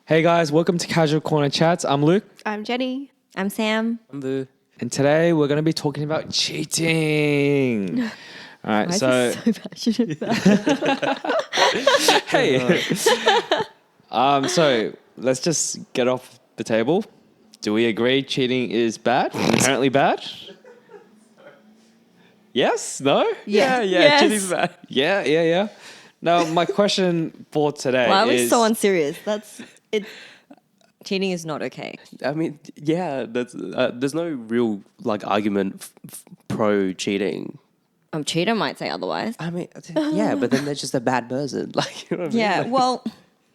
Hey guys, welcome to Casual Corner Chats. I'm Luke, I'm Jenny. I'm Sam. I'm Vu. and today we're going to be talking about cheating. All right, Why so is he so passionate about it? hey, so let's just get off the table. Do we agree cheating is bad? Inherently bad? Yes? No? Yeah. Yeah, cheating's bad. Yeah. Now, my question for today Why are we is... so unserious? That's it. Cheating is not okay. I mean, yeah, that's there's no real argument pro cheating. Cheater might say otherwise. I mean, yeah, but then they're just a bad person. Like, you know what I mean? Yeah, well,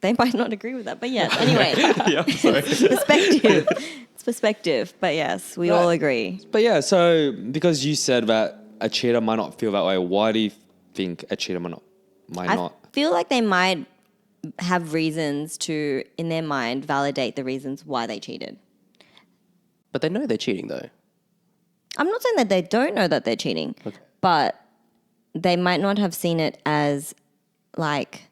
they might not agree with that, but yes. Anyway, Yeah, sorry. perspective. It's perspective, but yes, we all agree. But yeah, so because you said that a cheater might not feel that way, why do you think a cheater might I not? feel like they might have reasons to, in their mind, validate the reasons why they cheated. But they know they're cheating, though. I'm not saying that they don't know that they're cheating, but they might not have seen it as like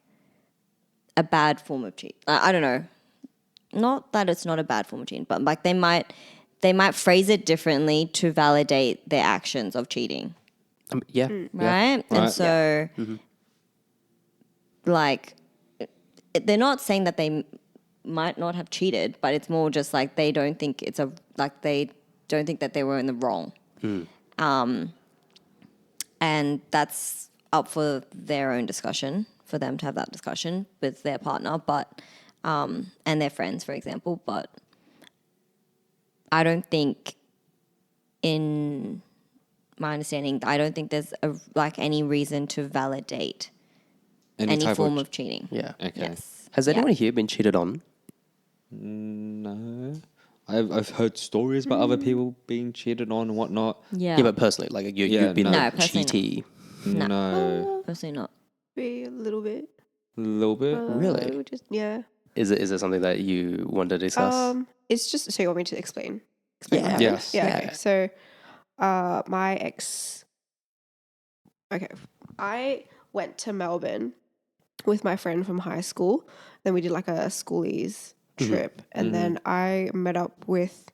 a bad form of cheat. I don't know. Not that it's not a bad form of cheating, but like they might phrase it differently to validate their actions of cheating, Yeah. right? And so, like, they're not saying that they might not have cheated, but it's more just like they don't think they don't think that they were in the wrong. And that's up for their own discussion, for them to have that discussion with their partner, but and their friends, for example. But I don't think, in my understanding, I don't think there's any reason to validate any type form of cheating. Yeah. Okay. Yes. Has anyone here been cheated on? No. I've heard stories about other people being cheated on and whatnot. Yeah. Yeah, but personally, like you've been no. No, personally cheaty. No. Personally not. Be a little bit. A little bit. Really? Yeah. Is it something that you want to discuss? It's just so you want me to explain? Yeah. what happened? Yes. Yeah. Yeah. Okay. So, my ex. Okay, I went to Melbourne with my friend from high school. Then we did like a schoolies trip, and then I met up with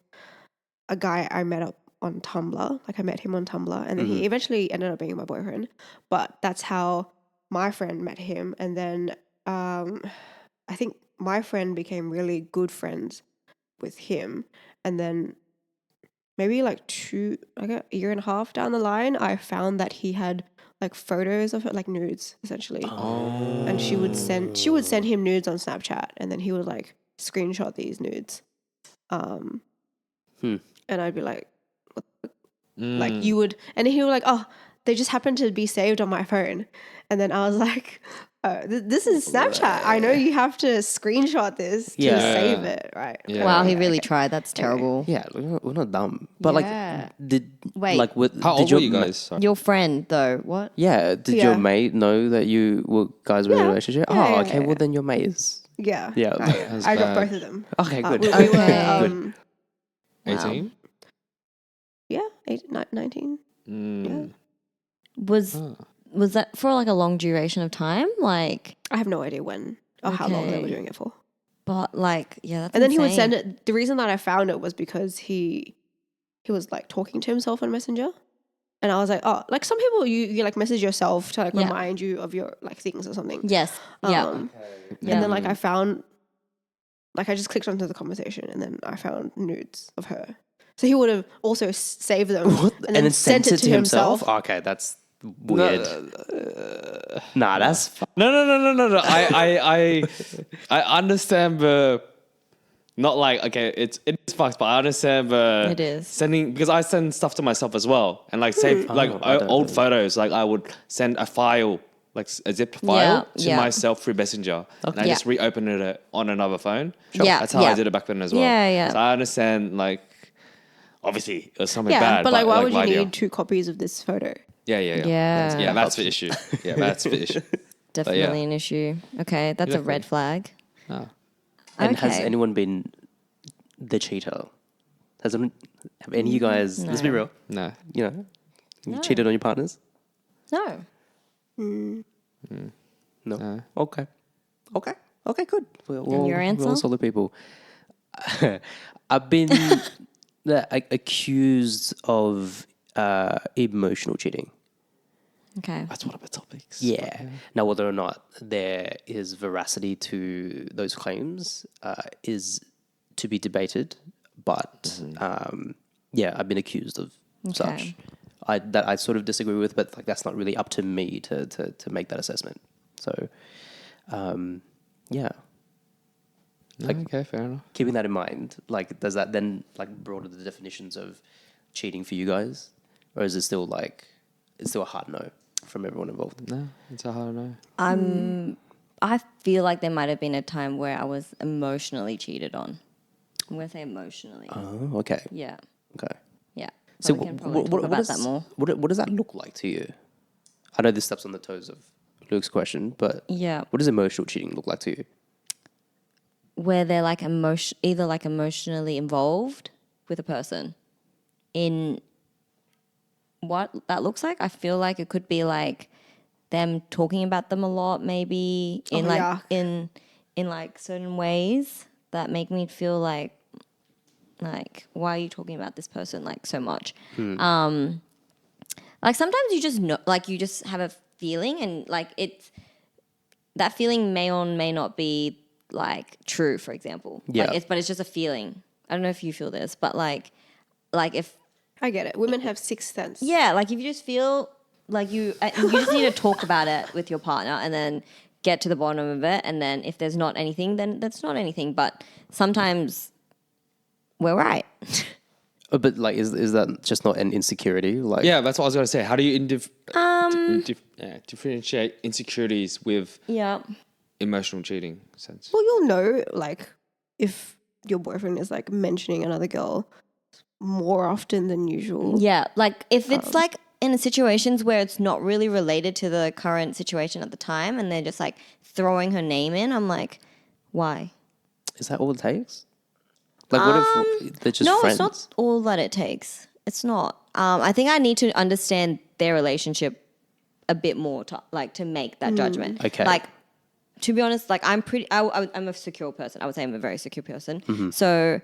a guy I met up on Tumblr. Like I met him on Tumblr, and then he eventually ended up being my boyfriend. But that's how my friend met him, and then I think my friend became really good friends with him, and then maybe like a year and a half down the line, I found that he had like photos of it, like nudes essentially. Oh. And she would send him nudes on Snapchat, and then he would like screenshot these nudes. And I'd be like, what the like you would, and he would like, oh, they just happened to be saved on my phone. And then I was like, oh, this is Snapchat. I know you have to screenshot this to save it, right? Yeah. Wow, he really tried. That's terrible. Yeah, we're not dumb. But Yeah. Wait, like with How old were you guys? Sorry. Your friend, though, what? Yeah, did Yeah. your mate know that you guys were in a relationship? Yeah, Okay, well then your mate is. Yeah. Yeah. That's I got bad. both of them. Okay, good. We Okay. were, 18? yeah, 19. Yeah. Was that for like a long duration of time? Like, I have no idea when or how long they were Okay. doing it for. but like, yeah, that's And then he would insane. send it. The reason that I found it was because he was like talking to himself on Messenger. And I was like, oh, like some people you like message yourself to like Yeah. remind you of your like things or something. Yes. Yeah. And then like I found, like I just clicked onto the conversation and then I found nudes of her. So he would have also saved them and then sent it to himself. Okay, that's weird. Nah, that's No. I understand the... Not like, okay, it's fucked, but I understand the... It is. Sending... Because I send stuff to myself as well. And like save like old photos. Like I would send a file, like a zipped file to myself through Messenger. And I Yeah. just reopened it on another phone. Yeah, That's how I did it back then as well. Yeah. So I understand, like... Obviously, it was something Yeah, bad. but like why would you idea. need 2 copies of this photo? Yeah. Yeah. That's the issue. Yeah, that's the issue. Definitely an issue. Okay, that's a red flag. Oh. And has Okay. anyone been the cheater? Have any of you guys? Let's be real. No. You know, cheated on your partners? No. No. Okay. Okay, good. your answer? We're all solid people. I've been accused of emotional cheating. Okay. That's one of the topics. Yeah. Now, whether or not there is veracity to those claims is to be debated. But yeah, I've been accused of such. That I sort of disagree with, but like that's not really up to me to make that assessment. So, yeah. Like, okay, fair enough. keeping that in mind, like, does that then like broaden the definitions of cheating for you guys, or is it still like it's still a hard no from everyone involved? No, it's a hard no. I feel like there might have been a time where I was emotionally cheated on. I'm going to say emotionally. Oh, okay, Yeah. okay. Yeah. So, But we can probably talk about that more. What does that look like to you? I know this steps on the toes of Luke's question, but Yeah. what does emotional cheating look like to you? Where they're like either like emotionally involved with a person in what that looks like. I feel like it could be like them talking about them a lot, maybe in in like certain ways that make me feel like why are you talking about this person like so much? Like sometimes you just know, like you just have a feeling, and like it's that feeling may or may not be like true. For example, Yeah. like but it's just a feeling. I don't know if you feel this, but like if I get it. Women have sixth sense. yeah, like if you just feel like you just need to talk about it with your partner and then get to the bottom of it, and then if there's not anything, then that's not anything. But sometimes we're right. But like, is that just not an insecurity? Like, Yeah, that's what I was going to say. How do you differentiate insecurities with Yeah. emotional cheating sense? Well, you'll know, like, if your boyfriend is like mentioning another girl more often than usual. Yeah, like if it's like in situations where it's not really related to the current situation at the time and they're just like throwing her name in, I'm like, why? is that all it takes? Like, what if they're just No, friends? it's not all that it takes. It's not. I think I need to understand their relationship a bit more to make that judgment. Okay. Like, to be honest, like I'm a secure person. I would say I'm a very secure person. Mm-hmm. So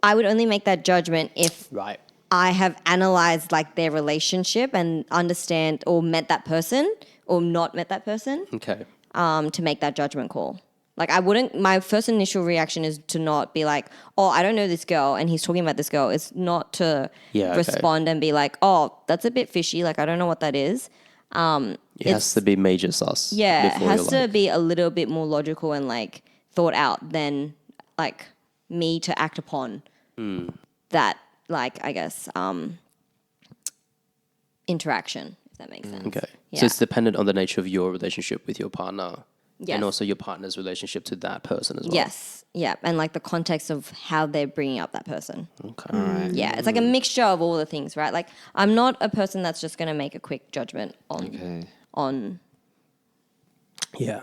I would only make that judgment if Right. I have analyzed like their relationship and understand or met that person or not met that person Okay. to make that judgment call. Like my first initial reaction is to not be like, oh, I don't know this girl and he's talking about this girl. It's not to respond and be like, oh, that's a bit fishy. Like, I don't know what that is. It has to be major sus. Yeah, it before has you're to like, be a little bit more logical and like thought out than like me to act upon that, like, I guess, interaction, if that makes sense. Okay. Yeah. So it's dependent on the nature of your relationship with your partner. Yes. And also your partner's relationship to that person as well. Yes. Yeah. And like the context of how they're bringing up that person. Okay. Yeah. It's like a mixture of all the things, right? Like I'm not a person that's just going to make a quick judgment on, Yeah.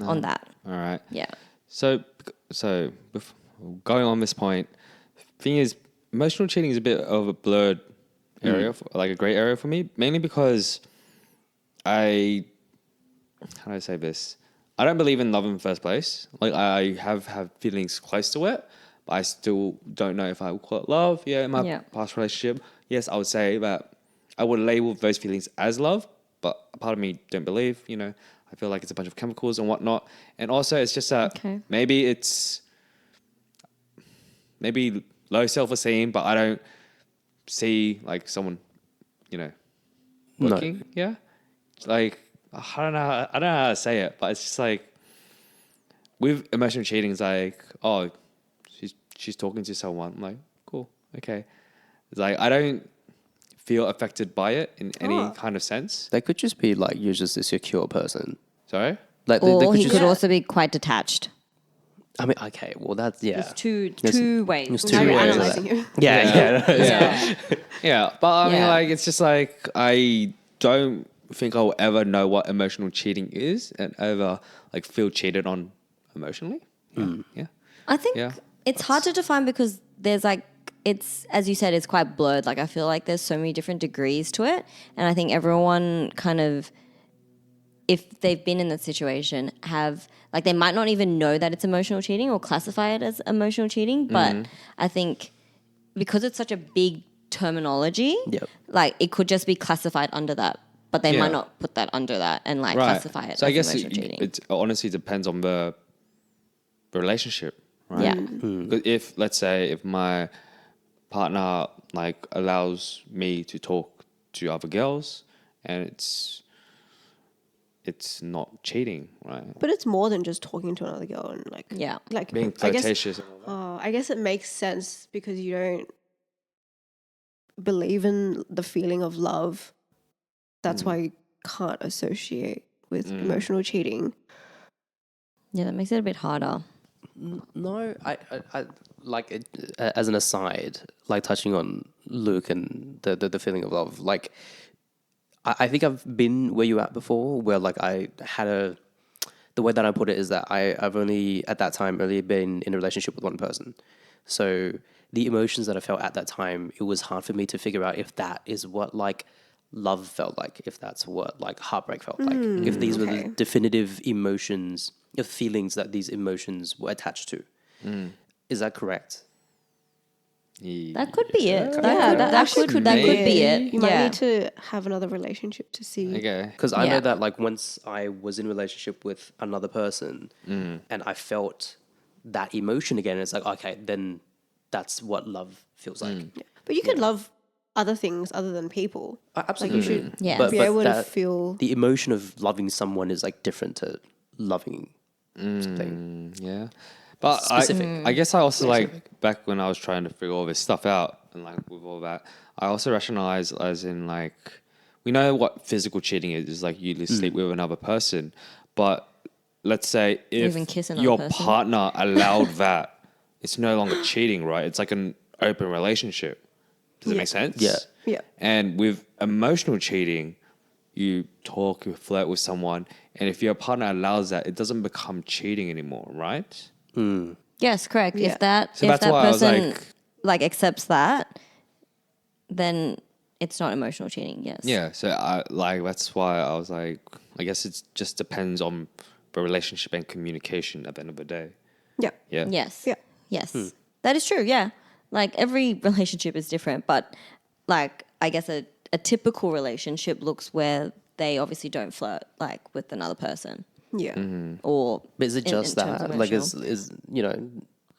on that. All right. Yeah. So going on this point, thing is, emotional cheating is a bit of a blurred area, like a gray area for me, mainly because how do I say this? I don't believe in love in the first place. Like I have feelings close to it, but I still don't know if I would call it love. Yeah, in my past relationship, yes, I would say that I would label those feelings as love, but a part of me don't believe. You know, I feel like it's a bunch of chemicals and whatnot. And also, it's just that maybe low self-esteem, but I don't see like someone, you know, working. No. Yeah, like. I don't know how to say it, but it's just like with emotional cheating, it's like, oh, she's talking to someone. I'm like, cool, okay. It's like I don't feel affected by it in any kind of sense. They could just be like you're just a secure person. Sorry? Like or he could also be quite detached. I mean, okay, well that's There's two ways. There's two ways. Analyzing you. Yeah. But I mean, like, it's just like I don't think I'll ever know what emotional cheating is and ever like feel cheated on emotionally. Yeah. I think it's hard to define because there's like, it's, as you said, it's quite blurred. Like I feel like there's so many different degrees to it. And I think everyone kind of if they've been in that situation, have like they might not even know that it's emotional cheating or classify it as emotional cheating. But I think because it's such a big terminology, Yep. like it could just be classified under that, but they Yeah. might not put that under that and like Right. classify it So as I guess emotional cheating. it honestly depends on the relationship, right? Yeah. Because if, let's say, if my partner like allows me to talk to other girls and it's not cheating, right? But it's more than just talking to another girl and like Yeah. like Being I guess flirtatious and all that. I guess it makes sense because you don't believe in the feeling of love. That's why you can't associate with emotional cheating. Yeah, that makes it a bit harder. No, I like it, as an aside, like touching on Luke and the feeling of love. Like, I think I've been where you're at before, where like I had the way that I put it is that I've only at that time only been in a relationship with one person, so the emotions that I felt at that time, it was hard for me to figure out if that is what like love felt like, if that's what like heartbreak felt like, if these were the okay. definitive emotions, the feelings that these emotions were attached to. Is that correct? That could be it. Yeah, that could could that be could be it. it. You might Yeah. need to have another relationship to see. Okay. Because I know Yeah. that like once I was in a relationship with another person and I felt that emotion again, it's like, okay, then that's what love feels like. But you could love other things other than people. Absolutely. Like you should Yeah. be able to that- feel. the emotion of loving someone is like different to loving something. Yeah. But Specific. I guess I also like back when I was trying to figure all this stuff out and like with all that, I also rationalize as in like we know what physical cheating is like you sleep with another person. But let's say even if kiss another your person. partner allowed that, it's no longer cheating, right? It's like an open relationship. Does it make sense? Yeah. Yeah. And with emotional cheating, you talk, you flirt with someone, and if your partner allows that, it doesn't become cheating anymore, right? Yes, correct. Yeah. If that So if that's that why I was person like- like accepts that, then it's not emotional cheating. Yes. Yeah. So I like that's why I was like, I guess it just depends on the relationship and communication at the end of the day. Yeah. Yeah. Yes. Yeah. Yes. That is true. Yeah. Like every relationship is different, but like I guess a typical relationship looks where they obviously don't flirt like with another person Yeah. or. But is it in just terms of that? Like, emotional. is you know,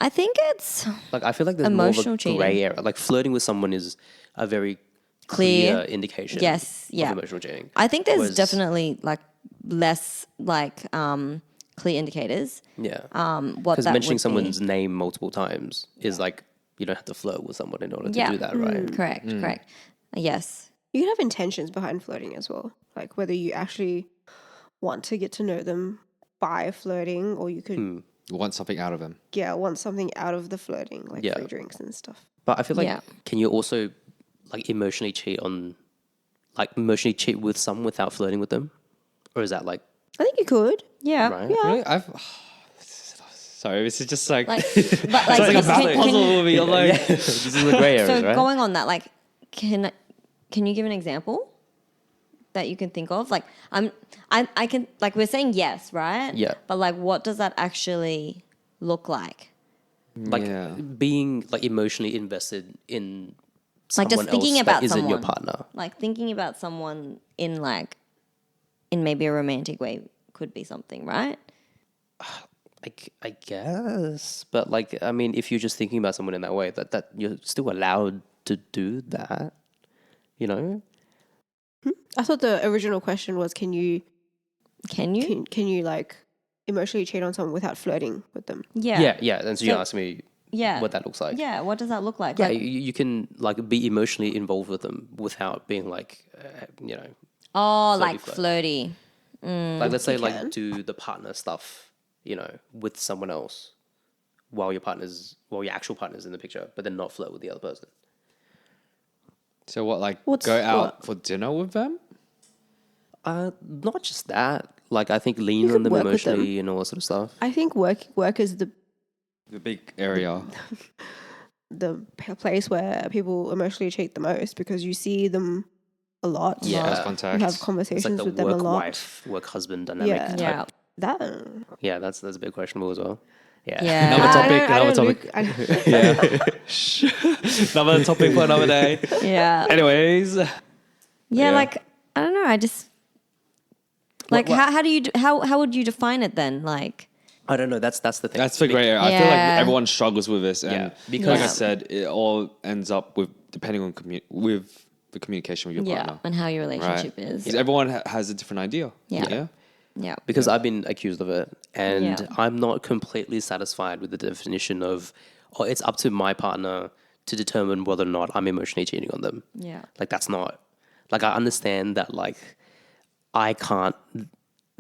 I think it's like I feel like there's Emotional more of a cheating. gray area. Like flirting with someone is a very Clear. clear indication. Yes, yeah. Of emotional cheating. I think there's Whereas- definitely like less like clear indicators. Yeah. What Because that mentioning would someone's be. name multiple times is like you don't have to flirt with someone in order to Yeah. do that, right? Correct. Correct. Yes. You can have intentions behind flirting as well. Like whether you actually want to get to know them by flirting or you could You want something out of them. want something out of the flirting, like Yeah. free drinks and stuff. But I feel like Yeah. can you also like emotionally cheat with someone without flirting with them, or is that like I think you could. Yeah. right? Really? Sorry, this is just like Like, it's but like, like a can- puzzle can- movie. I'm like, This is the gray areas, so right? going on that, like, can you give an example that you can think of? Like, I can like we're saying yes, right? Yeah. But like, what does that actually look like? Like Yeah. being like emotionally invested in Like someone just thinking else about that isn't your someone. partner. Like thinking about someone in maybe a romantic way could be something, right? I guess, but like I mean, if you're just thinking about someone in that way, that you're still allowed to do that, you know? I thought the original question was can you Can you? can you like emotionally cheat on someone without flirting with them? Yeah. Yeah. And so you So- asked me Yeah. what that looks like. Yeah. What does that look like? Yeah, Like, you can like be emotionally involved with them without being like, you know, oh, flirty like flirt. flirty. like let's say you like can. do the partner stuff, you know, with someone else while your actual partner's in the picture, but then not flirt with the other person. so what? Like What's- go out what? for dinner with them? Not just that. Like I think lean on could them work with them. emotionally and all that sort of stuff. I think work is The big area. the place where people emotionally cheat the most because you see them a lot. Yeah. Lost We contact. have It's like conversations the with them a work lot. wife, work husband dynamic. Yeah. type. Yeah. That. Yeah, that's a bit questionable as well. Yeah. Yeah. Another topic. I Another don't topic. look. Yeah. Another topic for another day. Yeah. Anyways. Yeah, Yeah. like I don't know. I just like how do you how would you define it then? Like I don't know. That's the thing. That's the great area. I feel like Yeah. everyone struggles with this, and Yeah, like because- I Yeah. said, it all ends up with depending on with the communication with your yeah, partner, and how your right? relationship is. 'Cause everyone has a different idea. Yeah. Yeah. because I've been accused of it, and Yeah. I'm not completely satisfied with the definition of, oh, it's up to my partner to determine whether or not I'm emotionally cheating on them. Yeah. Like that's not, like I understand that like I can't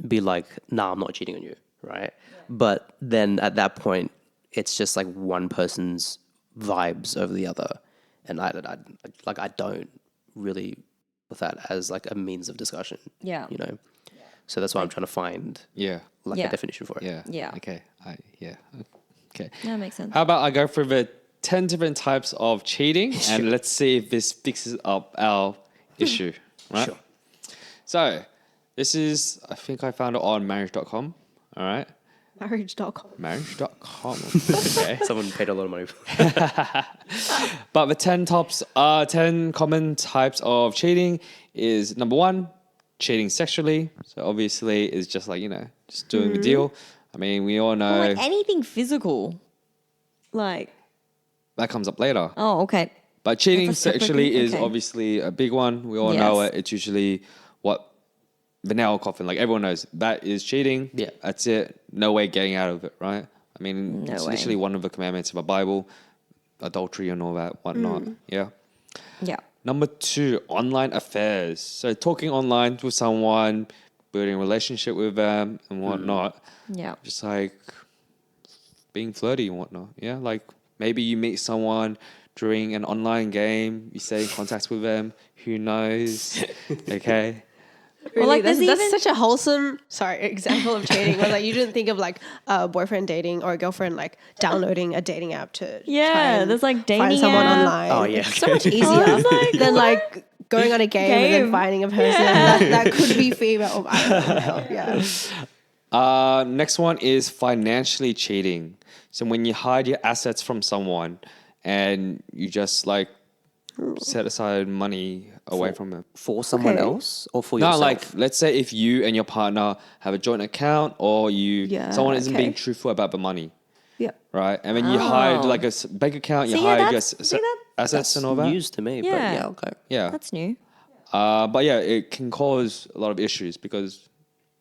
be like, nah, I'm not cheating on you, right? But then at that point, it's just like one person's vibes over the other, and I don't really with that as like a means of discussion. Yeah. you know. So that's why I'm trying to find Yeah. like Yeah. a definition for it. Yeah. Yeah. Okay. Yeah. Okay. That makes sense. How about I go through the 10 different types of cheating and let's see if this fixes up our issue, right? Sure. So, this is, I think I found it on marriage.com. All right. Marriage.com. Marriage.com. Okay. Someone paid a lot of money for it. But the 10 common types of cheating is number 1, cheating sexually. So obviously it's just like, just doing the deal. I mean, we all know Well, like anything physical. Like that comes up later. oh, okay. But cheating That's a separate sexually thing? is Okay. obviously a big one. We all know Yes. it. It's usually what the nail coffin. Like everyone knows that is cheating. Yeah. That's it. No way getting out of it, right? I mean, No it's way. literally one of the commandments of the Bible, adultery and all that, whatnot. Yeah. Yeah. Number 2, online affairs. So talking online with someone, building a relationship with them and whatnot. Yeah. Just like being flirty and whatnot. Yeah. Like maybe you meet someone during an online game, you stay in contact with them. Who knows? Okay. Really, like, that's, there's that's even- such a wholesome, example of cheating. Where like you didn't think of like a boyfriend dating or a girlfriend like downloading a dating app to Yeah, try and there's, like, find dating someone app. online. Oh, yeah, It's so okay. much easier than like going on a game and then finding a person that could be female or I don't know, yeah. Next one is financially cheating. So when you hide your assets from someone and you just like set aside money away from them. For someone Okay. else or for No, yourself? like let's say if you and your partner have a joint account or Yeah, someone isn't being okay. truthful about the money, Yeah. right? And then you hide Oh. like a bank account, you See, yeah, hide your that's- see, that- assets That's and all that. news to me, but Yeah. yeah, okay. Yeah. That's new. But yeah, it can cause a lot of issues because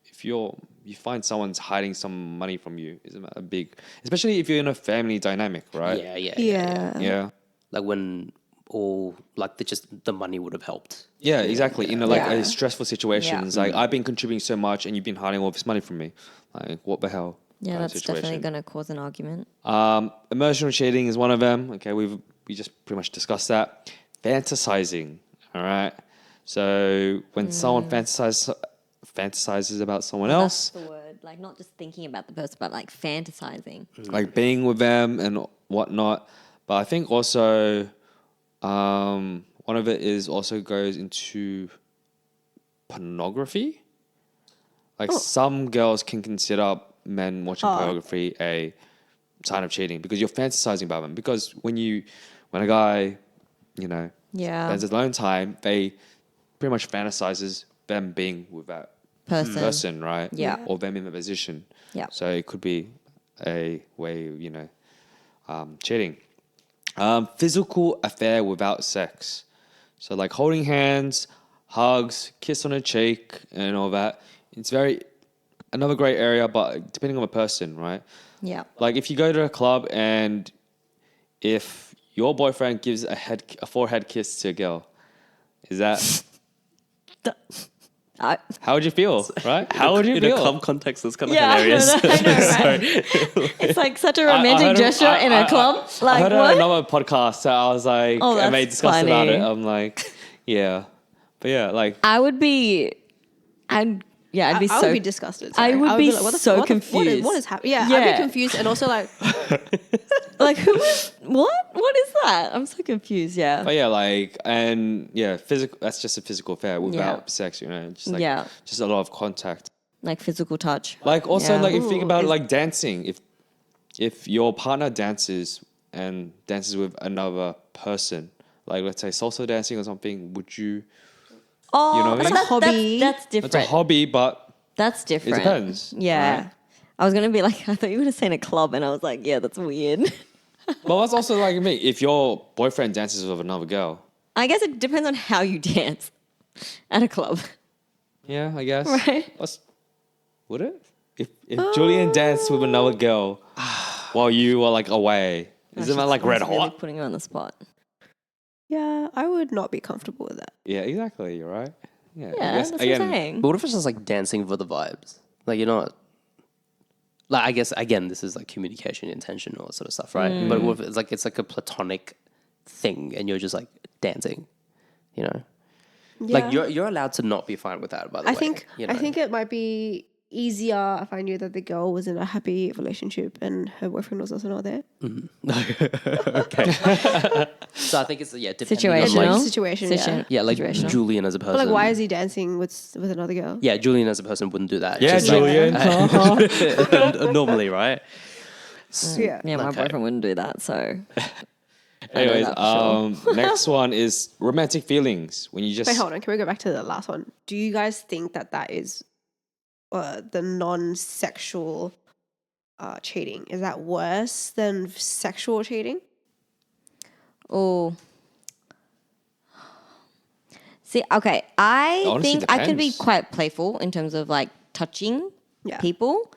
if you find someone's hiding some money from you, isn't that a big, especially if you're in a family dynamic, right? Yeah. Yeah. Like when all like the money would have helped. Yeah, exactly. In Yeah. a stressful situations, Yeah. like I've been contributing so much and you've been hiding all this money from me. Like what the hell? Yeah, kind of that's definitely going to cause an argument. Emotional cheating is one of them. Okay, we just pretty much discussed that. Fantasizing. All right. So when someone fantasizes about someone else, That's the word. Like not just thinking about the person, but like fantasizing. like being with them and whatnot. But I think also one of it is also goes into pornography. Like some girls can consider men watching pornography a sign of cheating because you're fantasizing about them. Because when a guy, Yeah. spends alone time, they pretty much fantasizes them being with that person, right? Yeah. Or them in the position. Yeah. So it could be a way of, cheating. Physical affair without sex. So like holding hands, hugs, kiss on the cheek and all that. It's another great area, but depending on the person, right? Yeah. Like if you go to a club and if your boyfriend gives a forehead kiss to a girl, is that... How would you feel, right? How would you in feel? a club context? That's kind of Yeah, hilarious. I know, right? It's like such a romantic gesture in a club. I Like heard what? another podcast, so I was like, Oh, and they that's discussed about it. funny. I'm like, yeah, but yeah, like I'd be I so would be disgusted. I sorry. would be like, so what is confused. happening? Yeah, I'd Yeah. be confused and also like Like, who is what? What is that? I'm so confused. Yeah. But yeah, like, and yeah, physical. That's just a physical affair without Yeah. sex, you know. Just like, Yeah. just a lot of contact. Like physical touch. Like also, Yeah. like if you think about Is- like dancing, if your partner dances with another person, like let's say salsa dancing or something, would you? Oh, You know what I but mean? that's Hobby. That's different. It's a hobby, but That's different. depends, Yeah. right? I was gonna be like, I thought you were gonna say in a club, and I was like, yeah, that's weird. well, that's also like me. If your boyfriend dances with another girl, I guess it depends on how you dance at a club. yeah, I guess. Right. Would it? If Julian danced with another girl while you were like away, isn't that like red Really hot? putting you on the spot. Yeah, I would not be comfortable with that. Yeah, exactly. You're right. Yeah, I Yeah, guess, that's what I'm saying. But what if it's just like dancing for the vibes? Like you're not. Like I guess again, this is like communication, intention, all that sort of stuff, right? But what if it's like a platonic thing, and you're just like dancing, you know? Like Yeah. you're allowed to not be fine with that. By the I way, think you know? I think it might be easier if I knew that the girl was in a happy relationship and her boyfriend was also not there. Okay. So I think it's depending on Situational. like Situation, yeah. yeah, like Situational. Julian as a person. But like, why is he dancing with another girl? Yeah, Julian as a person wouldn't do that. Yeah, Just like- Julian. normally, right? Yeah. Yeah, my Okay. boyfriend wouldn't do that. So, Anyways, that for next one is romantic feelings. When you just Wait, hold on. Can we go back to the last one? Do you guys think that is the non-sexual cheating? Is that worse than sexual cheating? oh. See, okay, I Honestly, think I can be depends. quite playful in terms of like touching Yeah. people,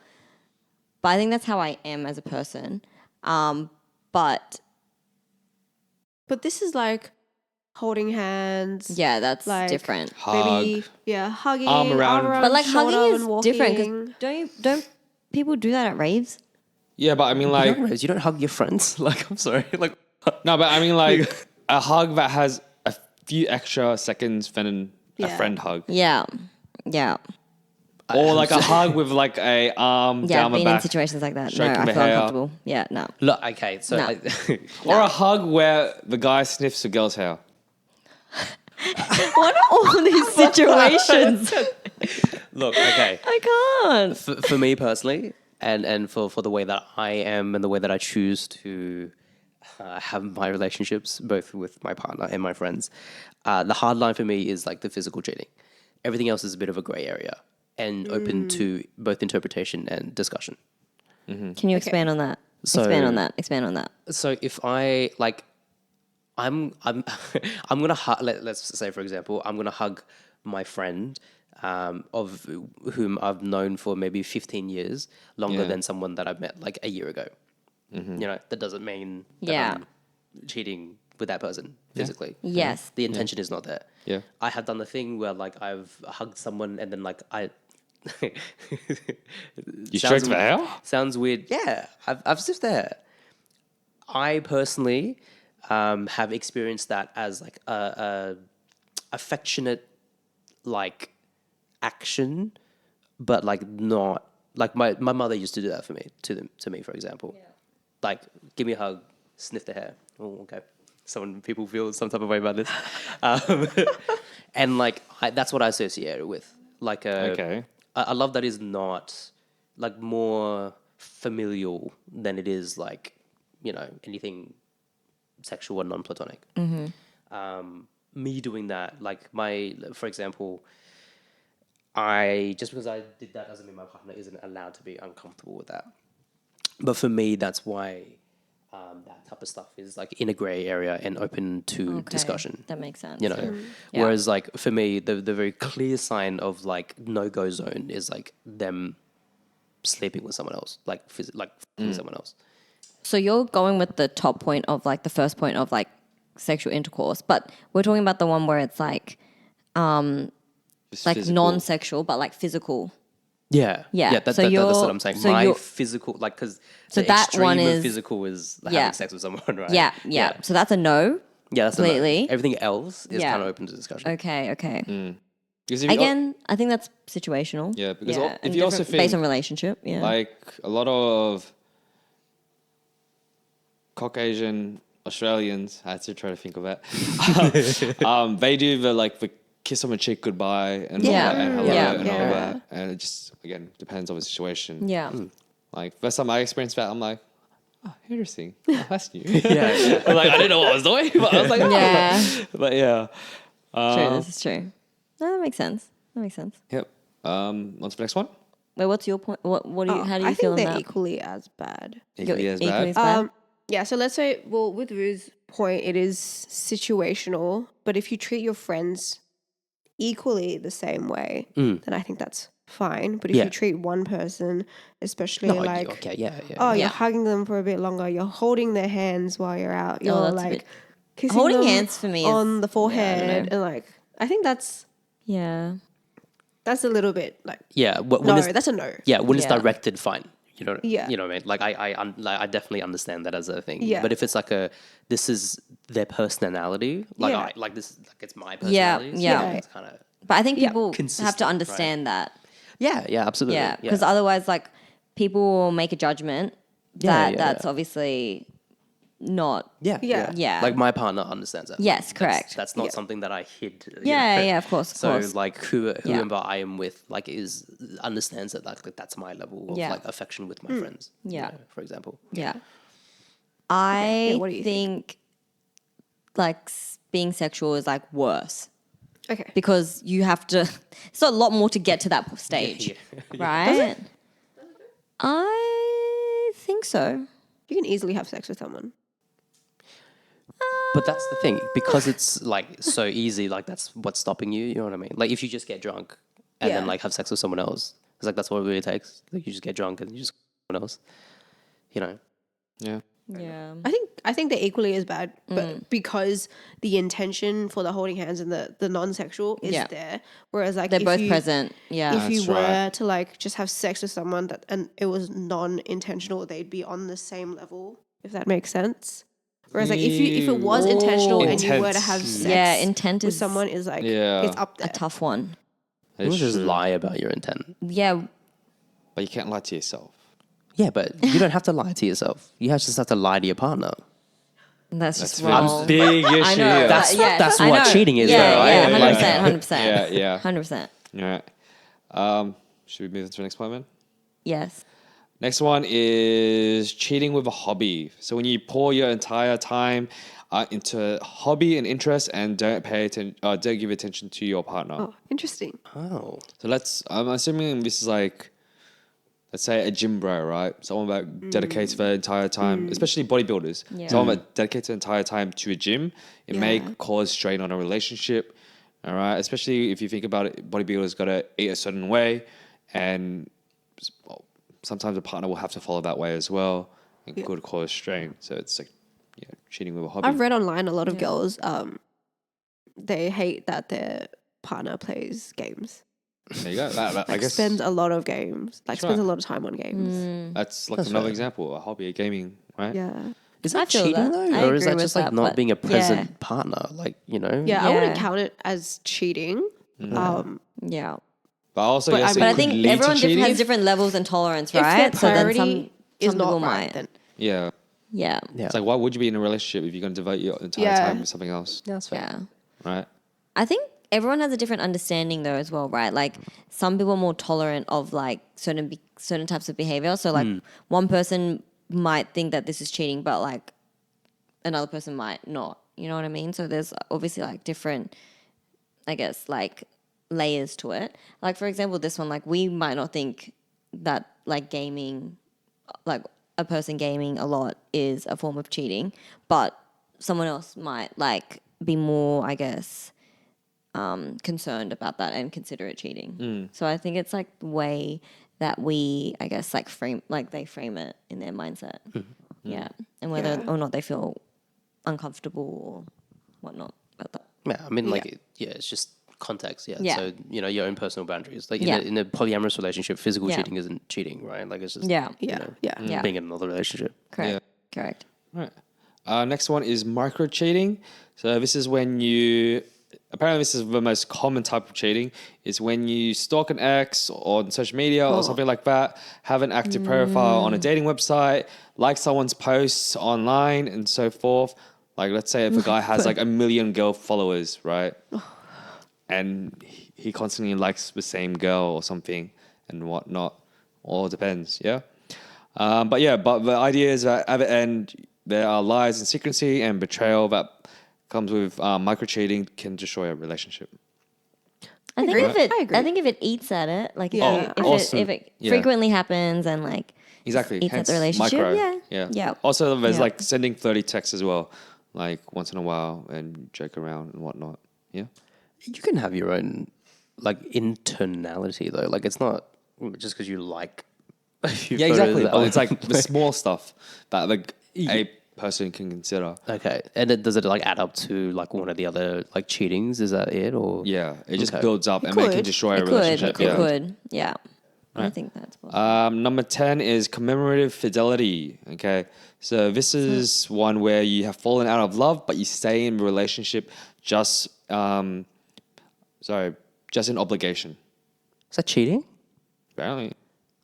but I think that's how I am as a person. But But this is like holding hands. yeah, that's Like- different. Maybe, yeah, hugging, Arm around. But like shoulder hugging and is different walking. because don't people do that at raves? yeah, but I mean like You don't hug your friends. Like I'm sorry. Like no, but I mean like a hug that has a few extra seconds than a Yeah. friend hug, Yeah, yeah, or like a hug with like a arm yeah. down the Been in back, situations like that. No, stroking I the feel hair. uncomfortable. Yeah, no. look, okay, so No. or a hug where the guy sniffs the girl's hair. What are all these situations? look, okay. I can't. For me personally, and for the way that I am and the way that I choose to have my relationships, both with my partner and my friends, the hard line for me is like the physical cheating. Everything else is a bit of a gray area and open to both interpretation and discussion. Can you expand on that? So- Expand on that. Expand on that. So if I like, I'm I'm gonna hug. Let's say for example, I'm gonna hug my friend of whom I've known for maybe 15 years, longer Yeah. than someone that I met like a year ago. You know, that doesn't mean that Yeah. I'm cheating with that person physically. Yes. The intention is not there. Yeah. I have done the thing where like I've hugged someone and then like I. You stroked the hair? Sounds weird. Yeah, I've sniffed the hair. I personally have experienced that as like a affectionate like action, but like not like my mother used to do that for me to me for example. Like give me a hug, sniff the hair. Oh, okay. People feel some type of way about this, and like that's what I associate it with. Like Okay. a love that is not like more familial than it is like, you know, anything sexual or non-platonic. Me doing that, like for example, just because I did that doesn't mean my partner isn't allowed to be uncomfortable with that. But for me, that's why that type of stuff is like in a gray area and open to Okay, discussion. That makes sense. You know, Yeah. whereas like for me, the very clear sign of like no-go zone is like them sleeping with someone else, like fucking someone else. So you're going with the top point of like the first point of like sexual intercourse, but we're talking about the one where it's like Just like physical. non-sexual but like physical. Yeah, Yeah, That's so what you're- I'm saying. so My you're- physical, like, because So the that extreme one of is- physical is Yeah. having sex with someone, right? Yeah. So that's a no. Yeah, that's a no. Completely. Everything else is Yeah. kind of open to discussion. Okay. Because if you- Again, I think that's situational. Yeah, because yeah. if and you also different- based think, on relationship, yeah. like a lot of Caucasian Australians, I had to try to think of it. They do the kiss on the cheek goodbye and all Yeah. that, and hello Yeah. and all Yeah. that. And it just, again, depends on the situation. Yeah. Like, first time I experienced that, I'm like, oh, interesting. Oh, that's new. Yeah. Like, I didn't know what I was doing, but I was like, oh. Yeah. But yeah. True. This is true. No, that makes sense. That makes sense. Yep. On to the next one. Wait, what's your point? What do you? How do you I feel think on they're that? equally as bad. Equally as Equally bad. as bad? Yeah, so let's say, well, with Rue's point, it is situational, but if you treat your friends equally the same way, then I think that's fine. But if Yeah. you treat one person, especially No, like, okay, yeah. oh, Yeah. you're hugging them for a bit longer, you're holding their hands while you're out, you're that's a like bit- kissing Holding them hands for me is- on the yeah, I don't forehead, know. and like, I think that's Yeah. a little bit like, Yeah, when no, it's, that's a no. yeah, when it's Yeah. directed, fine. You know, Yeah. you know what I mean? Like I definitely understand that as a thing. Yeah. But if it's like this is their personality, like Yeah. it's my Yeah, personality. yeah. So it's kind of But I think Yeah. people have Consistent, to right? understand that. yeah, absolutely. Yeah, because otherwise, like, people will make a judgment that that's obviously not. Yeah. Like my partner understands that. Yes, That's- correct. That's not something that I hid. you Yeah, know? yeah, of course, of So course. like whoever Yeah. I am with, like understands that like that's my level of Yeah. like affection with my friends. you Yeah. know, for example. Yeah. I what do you think, like, being sexual is like worse Okay. because you have to. It's a lot more to get to that stage, right? I think so. You can easily have sex with someone. But that's the thing, because it's like so easy, like that's what's stopping you, you know what I mean? Like if you just get drunk and then Yeah. like have sex with someone else, it's like that's what it really takes. Like you just get drunk and you just someone else. You know. Yeah. Yeah. I think they're equally as bad, but because the intention for the holding hands and the non-sexual is Yeah. there, whereas like They're if both you, present. Yeah. if you That's were right. to like just have sex with someone that and it was non-intentional, they'd be on the same level, if that makes sense. Whereas like if it was intentional and you were to have Intense. sex Yeah, intent with is someone is like Yeah. it's up a there. tough one. You It's just true. lie about your intent. Yeah. But you can't lie to yourself. Yeah, but you don't have to lie to yourself. You just have to lie to your partner. That's just very wrong. big issue. I know. That's- yeah, that's I what know. cheating is, Yeah, though, right? yeah, Like- 100%. Yeah. 100%. All right. Should we move into the next point, man? Yes. Next one is cheating with a hobby. So when you pour your entire time into a hobby and interest and don't don't give attention to your partner. Oh, interesting. Oh. So I'm assuming this is like, let's say a gym bro, right? Someone that dedicates their entire time, especially bodybuilders. Yeah. Someone that dedicates their entire time to a gym. It may Yeah. cause strain on a relationship, all right? Especially if you think about it, bodybuilders got to eat a certain way, and well, sometimes a partner will have to follow that way as well, and could cause strain. So it's like, cheating with a hobby. I've read online a lot of girls they hate that their partner plays games. There you go. I Like guess spends a lot of games. Like That's spends right. a lot of time on games. that's like That's another fair. example, a hobby, a gaming, right? Yeah. Is I that feel cheating that. though? I Or is agree that with just like that, not but being a present yeah. partner? Like, you know? Yeah, I wouldn't Yeah. count it as cheating. Yeah. But also, But yes, I it mean- But I could think lead to everyone cheating. has different levels and tolerance, If right? their So then priority some is people not right, might. then Yeah. Yeah. Yeah. It's like, why would you be in a relationship if you're going to devote your entire Yeah. time to something else, That's fair. Yeah. right? I think everyone has a different understanding though as well, right? Like some people are more tolerant of like certain types of behavior. So like one person might think that this is cheating, but like another person might not. You know what I mean? So there's obviously like different, I guess, like layers to it. Like for example, this one, like we might not think that like gaming, like a person gaming a lot is a form of cheating, but someone else might like be more, I guess, concerned about that and consider it cheating. So I think it's like the way that we, I guess, like they frame it in their mindset. Yeah. And whether Yeah. or not they feel uncomfortable or whatnot about that. Yeah, I mean, Yeah. like, it's just context. Yeah. Yeah. So, your own personal boundaries. Like, Yeah. in a polyamorous relationship, physical Yeah. cheating isn't cheating, right? Like, it's just, Yeah. yeah, yeah. Yeah. being in another relationship. Correct. Correct. Right. Next one is micro cheating. So this is when you apparently this is the most common type of cheating, is when you stalk an ex on social media or something like that, have an active profile on a dating website, like someone's posts online and so forth. Like, let's say if a guy has like 1 million girl followers, right? And he constantly likes the same girl or something and whatnot. All depends, yeah? But the idea is that at the end, there are lies and secrecy and betrayal that comes with micro cheating can destroy a relationship. I think agree. I think if it eats at it, like Yeah. if it frequently happens and like Exactly. eats at Hence the relationship, micro. yeah. Also, there's Yeah. like sending 30 texts as well, like once in a while and joke around and whatnot. Yeah. You can have your own like internality though. Like it's not just because you like. a few Yeah, photos exactly. that But are- it's like the small stuff that like a person can consider. Okay, and does it like add up to like one of the other like cheatings? Is that it or Yeah, it just Okay. builds up and they can could. destroy a It could, relationship. it Yeah. could, yeah. I think that's possible. Number 10 is commemorative fidelity. Okay. So this is one where you have fallen out of love, but you stay in a relationship just in obligation. is that cheating? Apparently.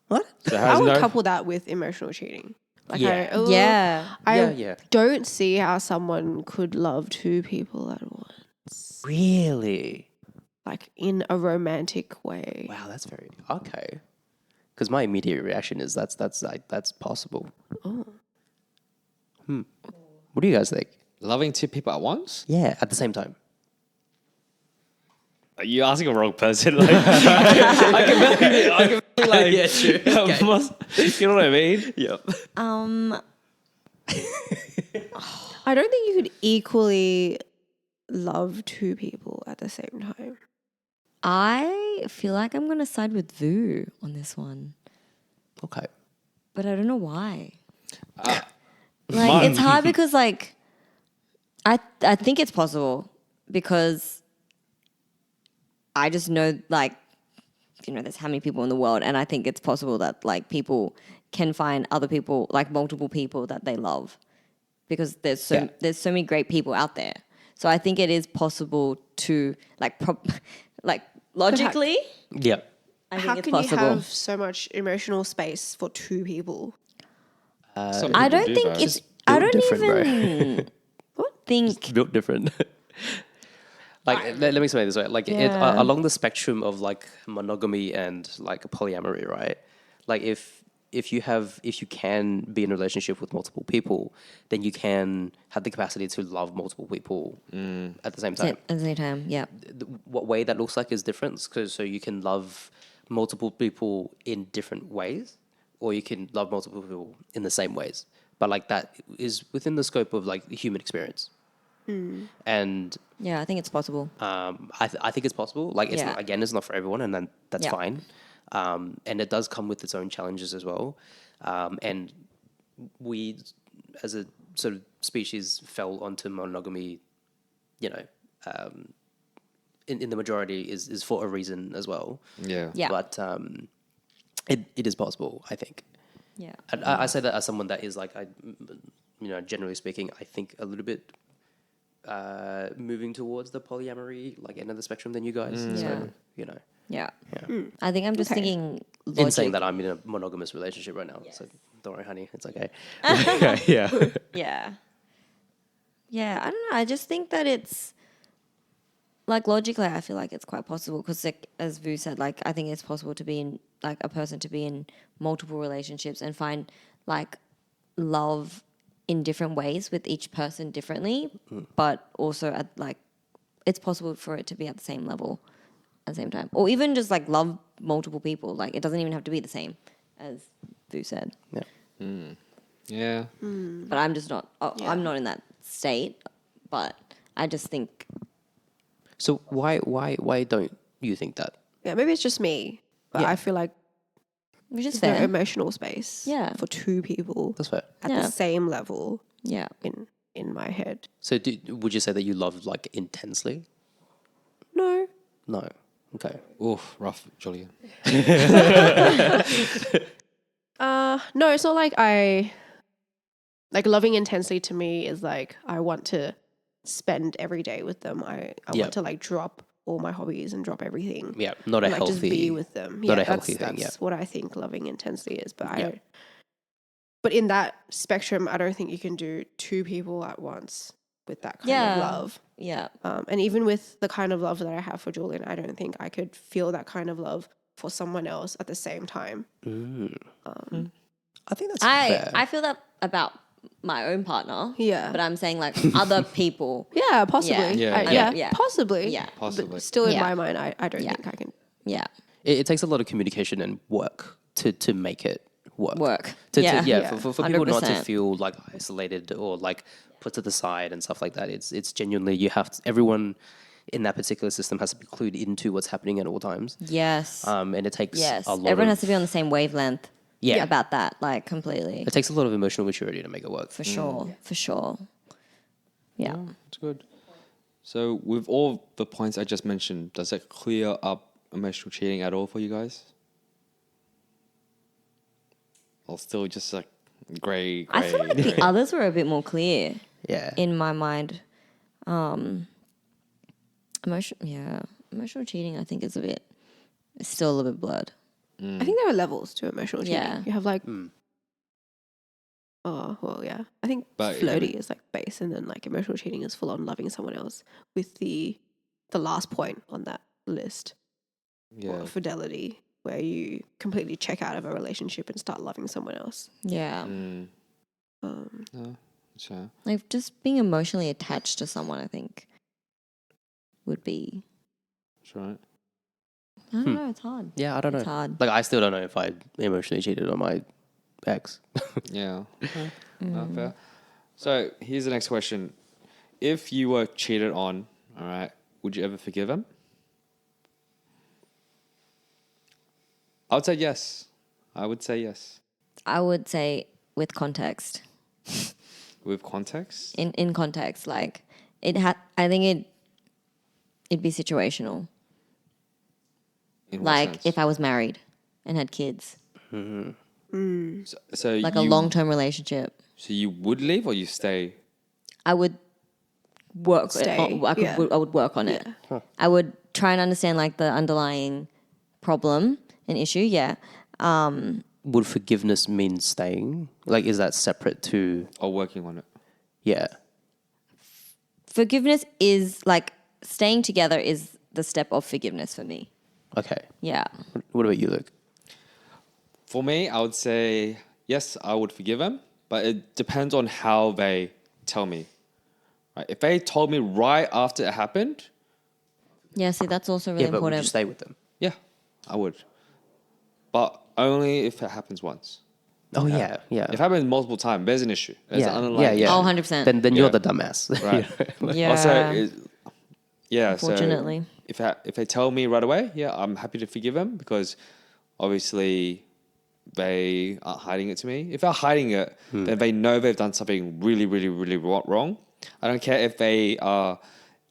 What? So it I has would no, couple that with emotional cheating. Like Yeah. Yeah. I Yeah. don't see how someone could love two people at once, Really? like in a romantic way. Wow, that's very okay. Because my immediate reaction is that's possible. Oh. What do you guys think? loving two people at once? Yeah, at the same time. Are you asking a wrong person? Like, I can barely like, Yeah, true. Okay. you know what I mean? Yep. I don't think you could equally love two people at the same time. I feel like I'm gonna side with Vu on this one, Okay. but I don't know why. mine- It's hard because like I think it's possible because I just know like there's how many people in the world, and I think it's possible that like people can find other people, like multiple people that they love, because there's so many great people out there. So I think it is possible to like like logically. Yeah. I think How it's can possible. you have so much emotional space for two people? Some I people don't do think that. it's. I built don't different, bro. even think. Built different. Like, let me explain it this way. Like, Yeah. along the spectrum of like monogamy and like polyamory, right? Like, if you can be in a relationship with multiple people, then you can have the capacity to love multiple people at the same time. At the same time, yeah. What way that looks like is different. So you can love multiple people in different ways, or you can love multiple people in the same ways. But like that is within the scope of like the human experience. And Yeah, I think it's possible. I think it's possible. Like it's Yeah. not, again, it's not for everyone, and then that's Yeah. fine. And it does come with its own challenges as well. And we, as a sort of species, fell onto monogamy. In the majority is for a reason as well. Yeah. Yeah. But it is possible, I think. Yeah. And I say that as someone that is like, generally speaking, I think a little bit moving towards the polyamory like end of the spectrum than you guys. So Yeah. I think I'm just thinking logic. in saying that I'm in a monogamous relationship right now. So don't worry, honey, it's okay. Yeah. Yeah. Yeah, I don't know. I just think that it's like logically, I feel like it's quite possible because, like, as Vu said, like I think it's possible to be in like a person to be in multiple relationships and find like love in different ways with each person differently, but also at like it's possible for it to be at the same level at the same time, or even just like love multiple people. Like it doesn't even have to be the same, as Vu said. Yeah. Yeah. But I'm just not. I'm not in that state. But I just think. So why don't you think that? Yeah, maybe it's just me, but Yeah. I feel like Which is there's no fair. emotional space Yeah. for two people That's fair. at the same level Yeah. in my head. So would you say that you love like intensely? No. No. Okay. Oof, rough, Julian. No, it's not like I like loving intensely to me is like I want to spend every day with them. I Yeah. want to like drop all my hobbies and drop everything. Yeah, not a and, like healthy. just be with them. not a that's, healthy thing, That's what I think loving intensely is. But I Yeah. don't. But in that spectrum, I don't think you can do two people at once with that kind of love. Yeah. And even with the kind of love that I have for Julian, I don't think I could feel that kind of love for someone else at the same time. I think that's fair. I feel that about my own partner. Yeah. But I'm saying like other people. Yeah, possibly. Yeah. Yeah. Possibly. Yeah. Possibly. But still, in Yeah. my mind, I don't think I can. Yeah. It takes a lot of communication and work to make it work. Yeah. For people not to 100%. feel like isolated or like put to the side and stuff like that. It's genuinely you have to, everyone in that particular system has to be clued into what's happening at all times. Yes. And it takes Yes. a lot. Everyone of, has to be on the same wavelength. Yeah. About that, like completely. It takes a lot of emotional maturity to make it work. For sure. For sure. Yeah. That's good. So with all the points I just mentioned, does that clear up emotional cheating at all for you guys? Or still just like grey? I feel like the others were a bit more clear Yeah. in my mind. Emotional cheating, I think, is it's still a little bit blurred. I think there are levels to emotional cheating. Yeah. You have like, I think But flirty is like base, and then like emotional cheating is full on loving someone else with the last point on that list. Yeah. Or fidelity, where you completely check out of a relationship and start loving someone else. Yeah. Sure. Like just being emotionally attached to someone, I think, would be. That's right. I don't know. It's hard. Yeah, I don't know. It's hard. Like I still don't know if I emotionally cheated on my ex. Yeah. Fair. So here's the next question. If you were cheated on, all right, would you ever forgive him? I would say yes. I would say yes. I would say with context. With context? In context, like I think it'd be situational. In what Like sense? if I was married and had kids, So like a long-term relationship, So you would leave or you stay? I would work. Stay, I would work on it. I would try and understand like the underlying problem and issue. Yeah. Would forgiveness mean staying? Like, is that separate to? Or working on it? Yeah. Forgiveness is like staying together is the step of forgiveness for me. Okay. Yeah. What about you, Luke? For me, I would say yes, I would forgive him, but it depends on how they tell me. Right? If they told me right after it happened, Yeah. See, that's also really Yeah, but would you important. stay with them? yeah, I would. But only if it happens once. Oh yeah, yeah. If it happens multiple times, there's an issue. There's an Yeah, underlying yeah. Oh, issue. 100%. Then you're Yeah. the dumbass. Right. Yeah. Also, yeah. Unfortunately. So if they tell me right away, yeah, I'm happy to forgive them because obviously they aren't hiding it to me. If they're hiding it, then they know they've done something really, really, really wrong. I don't care if they are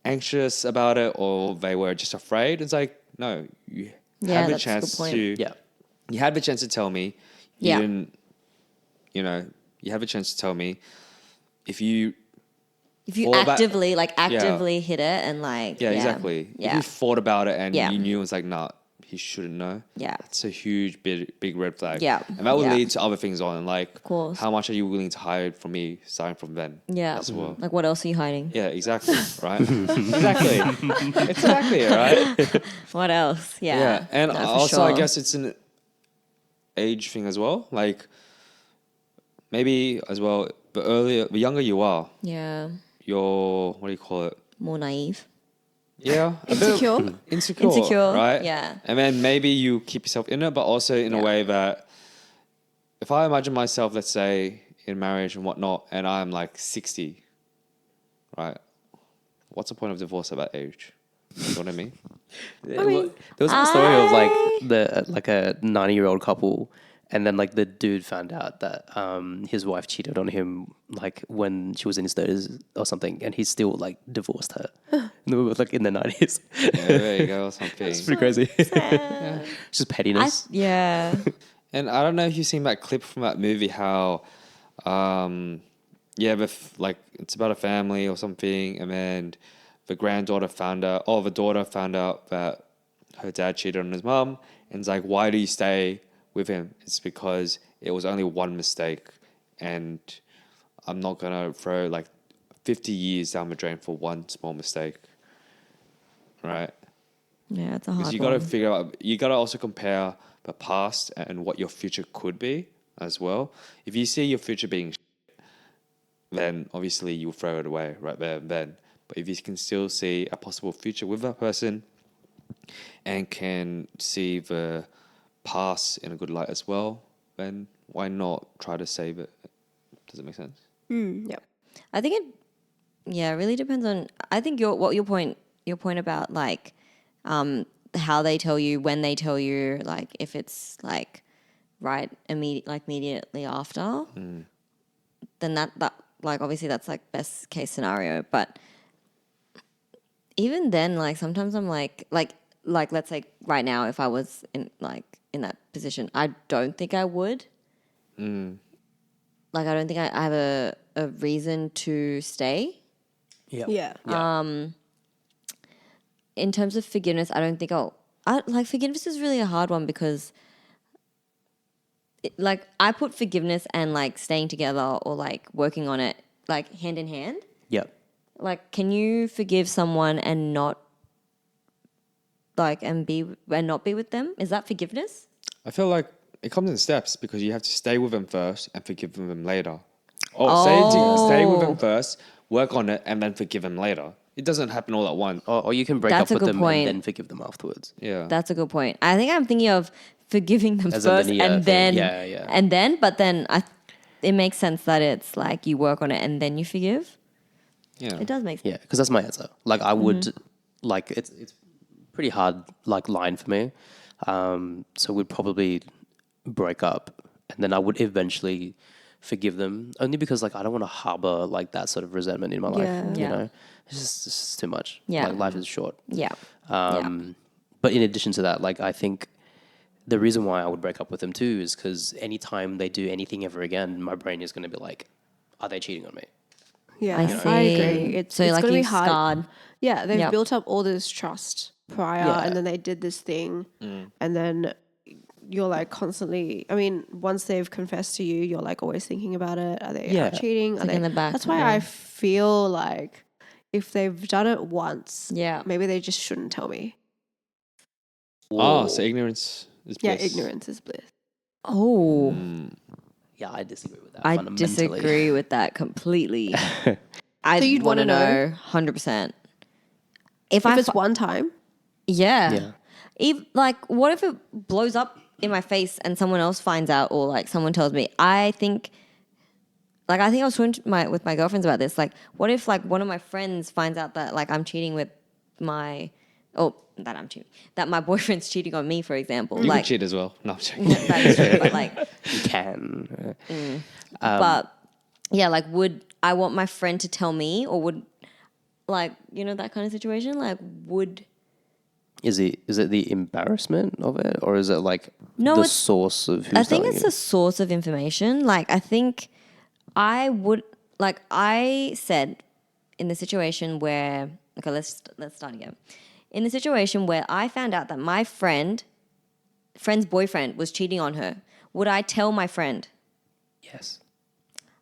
anxious about it or they were just afraid. It's like, no, you Yeah, had the that's a good chance point. to. Yeah. You had the chance to tell me. You Yeah. didn't. You have a chance to tell me. If you for that- actively hit it and like Yeah, exactly. Yeah. If you thought about it and Yeah. you knew it was like, nah, he shouldn't know. Yeah. That's a huge, big red flag. Yeah. And that will Yeah. lead to other things on, like, of course. how much are you willing to hide from me starting from then? Yeah. As well. Like what else are you hiding? Yeah, exactly. Right? Exactly. Exactly, right? What else? Yeah. Yeah. And No, for also, I sure. guess it's an age thing as well. Like, maybe as well, the younger you are, Yeah. you're, what do you call it? More naive. Yeah. Insecure. Insecure, right? Yeah. And then maybe you keep yourself in it, but also in a Yeah. way that if I imagine myself, let's say, in marriage and whatnot, and I'm like 60, right? What's the point of divorce at that age? You know what I mean? There was a story of like a 90-year-old couple, and then like the dude found out that his wife cheated on him like when she was in his 30s or something, and he still like divorced her. Like in the 90s. Yeah, there you go, or something. It's pretty crazy. Just pettiness. Yeah. And I don't know if you've seen that clip from that movie, how yeah, but like it's about a family or something, and then the granddaughter found out, or the daughter found out that her dad cheated on his mom, and it's like, why do you stay with him? It's because it was only one mistake, and I'm not gonna throw like 50 years down the drain for one small mistake, right? Yeah, it's a Because hard you got to one. figure out, you got to also compare the past and what your future could be as well. If you see your future being then obviously you'll throw it away right there and then. But if you can still see a possible future with that person and can see the past in a good light as well, then why not try to save it? Does it make sense? Yep. I think it really depends on. I think your point about like how they tell you, when they tell you, like if it's like immediately after, then that like obviously that's like best case scenario. But even then, like sometimes I'm like let's say right now, if I was in that position, I don't think I would. Like I don't think I have a reason to stay. Yeah. In terms of forgiveness, I don't think forgiveness is really a hard one because I put forgiveness and like staying together or like working on it like hand in hand. Yep. Like, can you forgive someone and not and not be with them? Is that forgiveness? I feel like it comes in steps because you have to stay with them first and forgive them later. Stay with them first, work on it, and then forgive them later. It doesn't happen all at once. Or you can break That's a up with good them point. and then forgive them afterwards. Yeah. That's a good point. I think I'm thinking of forgiving them As a first linear and thing. then Yeah. and then, but then it makes sense that it's like you work on it and then you forgive. Yeah. It does make sense. Yeah, because that's my answer. Like I would, like it's pretty hard like line for me. So we'd probably break up, and then I would eventually forgive them, only because like I don't want to harbor like that sort of resentment in my life. Yeah. You Yeah. know, it's just too much. Yeah. Like life is short. Yeah. But in addition to that, like I think the reason why I would break up with them too is because anytime they do anything ever again, my brain is going to be like, are they cheating on me? Yeah. I I agree. see. It's So, like, gonna be you've hard. scarred. Yeah, they've Yep. built up all this trust prior, Yeah. and then they did this thing, and then you're like constantly. I mean, once they've confessed to you, you're like always thinking about it. Are they Yeah. cheating? Are like they? in the back, That's why yeah. I feel like if they've done it once, Yeah. maybe they just shouldn't tell me. Oh, so ignorance is Yeah, bliss. ignorance is bliss. Oh, Yeah, I disagree with that. I fundamentally. disagree with that completely. I So you'd want to wanna know 100%. If it's one time, Yeah. Yeah. What if it blows up in my face and someone else finds out, or like someone tells me? I think I was talking to with my girlfriends about this. Like, what if like one of my friends finds out that like I'm cheating with that my boyfriend's cheating on me, for example. You like, can cheat as well. No, I'm joking. that is true, but like, You can. but yeah, like, would I want my friend to tell me, or would that kind of situation? Like, would Is it the embarrassment of it, or is it like No, the it's- source of who's I think telling it's you? a source of information. Like, I think I would, like I said, in the situation where, okay, let's start again. In the situation where I found out that my friend's boyfriend was cheating on her, would I tell my friend? Yes.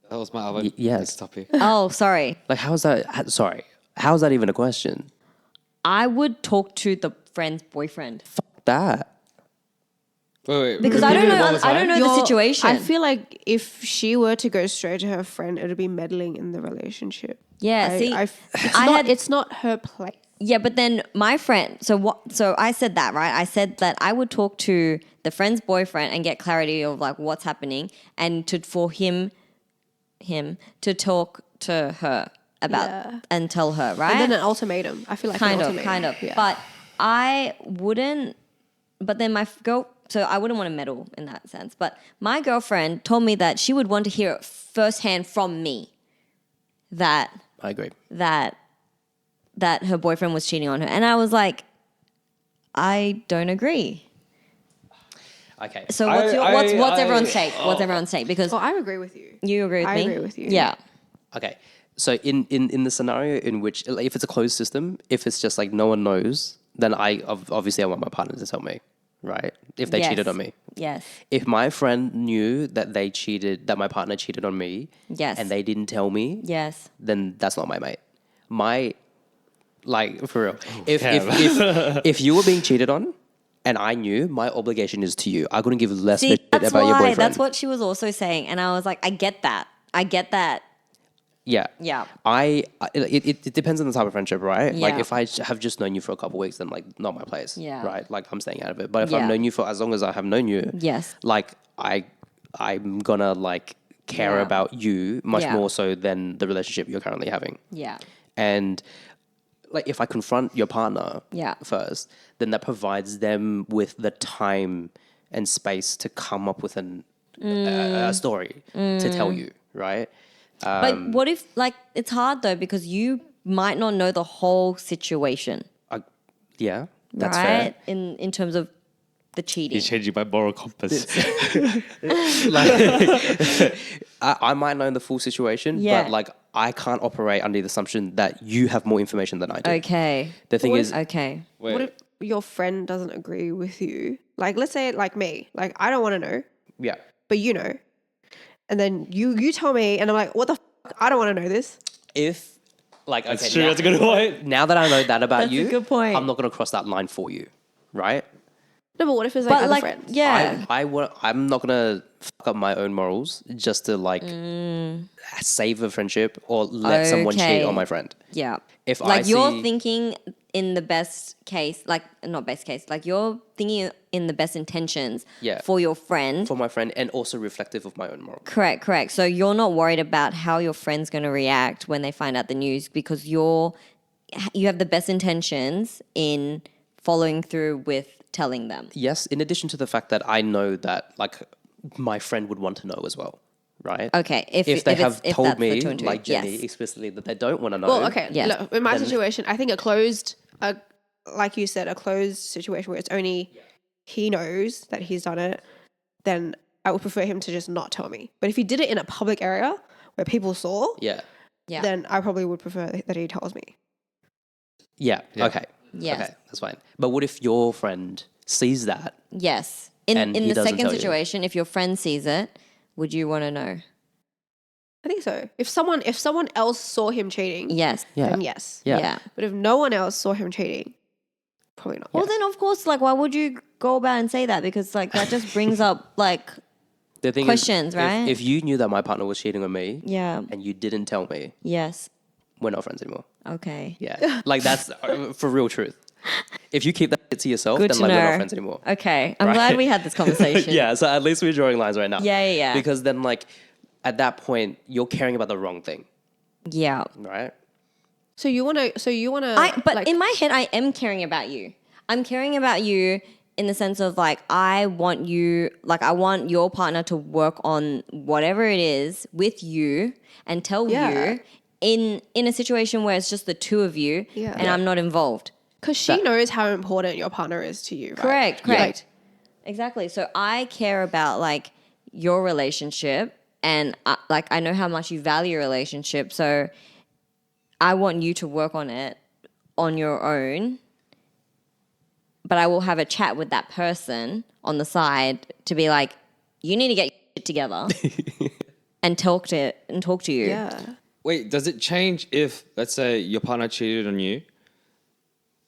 That was my other yes. next topic. Oh, sorry. Like, how's that? Sorry, how's that even a question? I would talk to the friend's boyfriend That. Wait, because repeat I don't it one know. more I don't time? know the You're- situation. I feel like if she were to go straight to her friend, it would be meddling in the relationship. Yeah, see, It's not her place. Yeah, but then my friend. So what? So I said that, right? I said that I would talk to the friend's boyfriend and get clarity of like what's happening, and for him to talk to her about Yeah. and tell her, right? And then an ultimatum. I feel like kind an of. ultimatum. Yeah. But I wouldn't. But then my girl. So I wouldn't want to meddle in that sense. But my girlfriend told me that she would want to hear it firsthand from me that I agree. that her boyfriend was cheating on her. And I was like, I don't agree. Okay. So what's everyone's take? What's everyone's take? Because I agree with you. you agree with I me? agree with you. Yeah. Okay. So in the scenario in which, like, if it's a closed system, if it's just like no one knows, then obviously I want my partner to tell me, right? If they cheated on me. Yes. If my friend knew that that my partner cheated on me, Yes. and they didn't tell me, Yes. then that's not my mate. Like for real. damn. If you were being cheated on and I knew, my obligation is to you. I couldn't give less of a See, shit that's about your why. boyfriend. That's what she was also saying, and I was like, I get that. Yeah. Yeah. It depends on the type of friendship, right? Like Yeah. if I have just known you for a couple of weeks, then like not my place. Yeah. Right. Like I'm staying out of it. But if Yeah. I've known you for as long as I have known you, Yes. like I'm gonna like care Yeah. about you much Yeah. more so than the relationship you're currently having. Yeah. And like if I confront your partner Yeah. first, then that provides them with the time and space to come up with a story to tell you, right? But what if, like, it's hard though because you might not know the whole situation, Yeah, that's right? fair. In terms of the cheating. He's changing my moral compass. I might know the full situation, Yeah. but like I can't operate under the assumption that you have more information than I do. Okay. The thing is, Okay. What if your friend doesn't agree with you? Like, let's say, like me, like I don't want to know, yeah, but you know, and then you tell me, and I'm like, what the? I don't want to know this. if like That's okay, true. now, That's a good point. now that I know that about That's a you, good point. I'm not going to cross that line for you, right? No, but what if it's like But other like, friends? yeah. I'm not gonna fuck up my own morals just to like save a friendship or let someone cheat Okay. on my friend. Yeah. If like I you're see- thinking in the best case, like not best case, like you're thinking in the best intentions Yeah. for your friend. For my friend, and also reflective of my own morals. Correct. So you're not worried about how your friend's going to react when they find out the news because you have the best intentions in following through with telling them. Yes, in addition to the fact that I know that like my friend would want to know as well, right? Okay, if they it's- have if told that's the me, two and two, like Jenny, yes. explicitly that they don't want to know. Well, okay. Yeah. Look, in my Then- situation, I think like you said, a closed situation where it's only he knows that he's done it, then I would prefer him to just not tell me. But if he did it in a public area where people saw, Yeah. Yeah. then I probably would prefer that he tells me. Yeah. Okay. Yes. Okay, that's fine. But what if your friend sees that? Yes. And In he the doesn't second tell you. situation, if your friend sees it, would you want to know? I think so. If someone else saw him cheating, Yes. Yeah. then yes. Yeah. But if no one else saw him cheating, probably not. Well, then of course, like, why would you go about and say that? Because like that just brings up like, The thing Questions, is, right? If you knew that my partner was cheating on me, yeah, and you didn't tell me, yes, we're not friends anymore. okay, Yeah, like that's for real truth. If you keep that shit to yourself, good then to like know. we're not friends anymore. Okay, I'm Right? glad we had this conversation. Yeah, so at least we're drawing lines right now. Yeah. Because then, like, at that point, you're caring about the wrong thing, yeah. right? So you wanna But like, in my head, I am caring about you. I'm caring about you in the sense of like I want your partner to work on whatever it is with you and tell Yeah. you in a situation where it's just the two of you Yeah. and Yeah. I'm not involved. because she knows how important your partner is to you, right? Correct. Exactly. So I care about like your relationship and I know how much you value your relationship. So I want you to work on it on your own. But I will have a chat with that person on the side to be like, you need to get your shit together and talk to you. Yeah. Wait, does it change if, let's say, your partner cheated on you,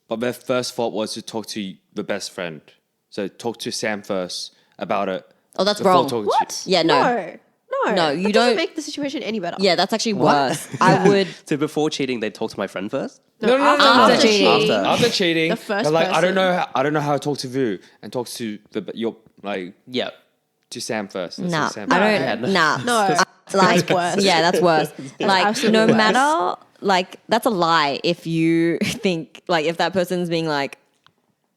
but their first thought was to talk to the best friend? So talk to Sam first about it. Oh, that's before wrong. talking to you. What? Yeah, no. No, you that doesn't don't- make the situation any better. Yeah, that's actually worse. I would. So before cheating, they talk to my friend first. No. After cheating. After cheating, The first they're like, I don't person. know how to talk to Vu and talk to your like Yeah. to Sam first. Let's Nah, say Sam I first. don't. Nah. No, Like, that's worse. yeah, that's worse. Like, absolutely no worse. matter, like, that's a lie if you think, like, if that person's being like,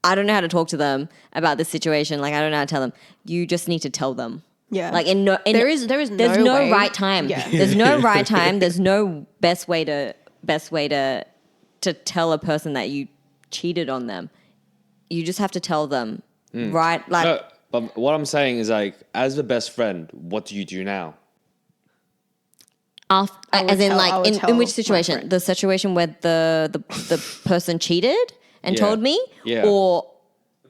I don't know how to talk to them about this situation, like, I don't know how to tell them. You just need to tell them. Yeah. Like, There is there's no no way. right time. Yeah. There's no right time. There's no best way to tell a person that you cheated on them. You just have to tell them, right? Like, No, but what I'm saying is like, as the best friend, what do you do now? would as in, tell- I like, would in tell which my situation? friend. The situation where the person cheated and Yeah. told me, Yeah. or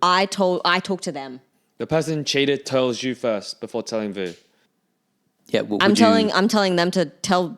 I talked to them. The person cheated tells you first before telling Vu. Yeah, well, I'm telling them to tell.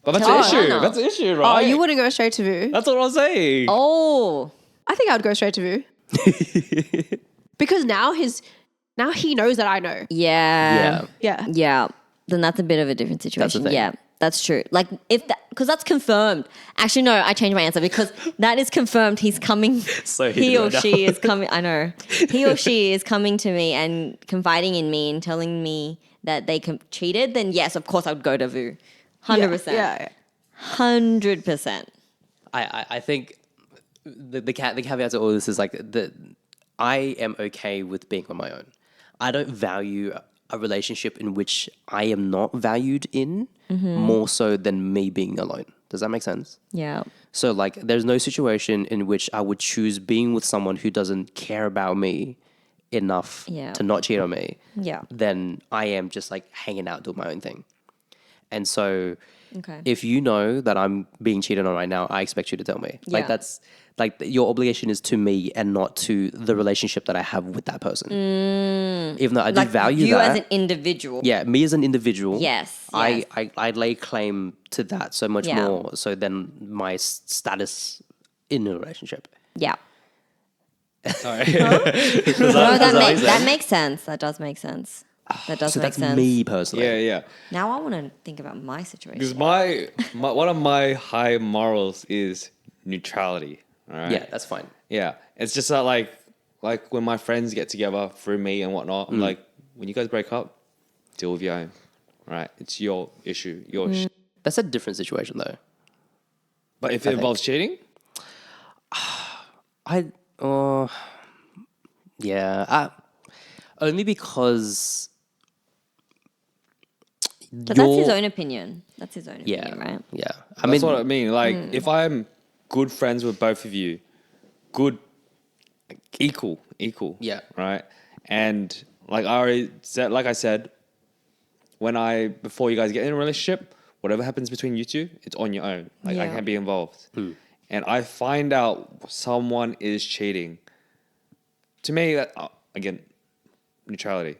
But that's Tell an her issue. now. That's an issue, Oh, right? you wouldn't go straight to Vu. That's what I'm saying. Oh, I think I would go straight to Vu. Because now he knows that I know. yeah, Yeah. yeah. Then that's a bit of a different situation. thing. Yeah, that's true. Like if that, because that's confirmed. Actually, no, I changed my answer because that is confirmed. He's coming. So he heated or right now. she is coming. I know. He or she is coming to me and confiding in me and telling me that they cheated. Then yes, of course, I would go to Vu. 100%. Yeah. 100%. I think the caveat to all this is like I am okay with being on my own. I don't value a relationship in which I am not valued in more so than me being alone. Does that make sense? Yeah. So like there's no situation in which I would choose being with someone who doesn't care about me enough Yeah. to not cheat on me. Yeah. Than I am just like hanging out doing my own thing. And so Okay. if you know that I'm being cheated on right now, I expect you to tell me. Yeah. Like that's like your obligation is to me and not to the relationship that I have with that person. Even though I do Like value you that. as an individual. Yeah, me as an individual. Yes, I, yes. I lay claim to that so much Yeah. more so than my status in a relationship. Yeah. Sorry. No, that makes sense. That does make sense. That does So make that's sense. me personally. yeah, yeah. Now I want to think about my situation. Because my one of my high morals is neutrality. All right. Yeah, that's fine. Yeah. It's just that like when my friends get together through me and whatnot, I'm like, when you guys break up, deal with your own. Right? It's your issue. Your That's a different situation though. But if it involves cheating, Only because But that's his own opinion. That's his own opinion, right? Yeah. that's what I mean. Like if I'm good friends with both of you, good equal. Yeah. Right? And like I said, before you guys get in a relationship, whatever happens between you two, it's on your own. Like I Yeah. can't be involved. And I find out someone is cheating. To me, that again, neutrality.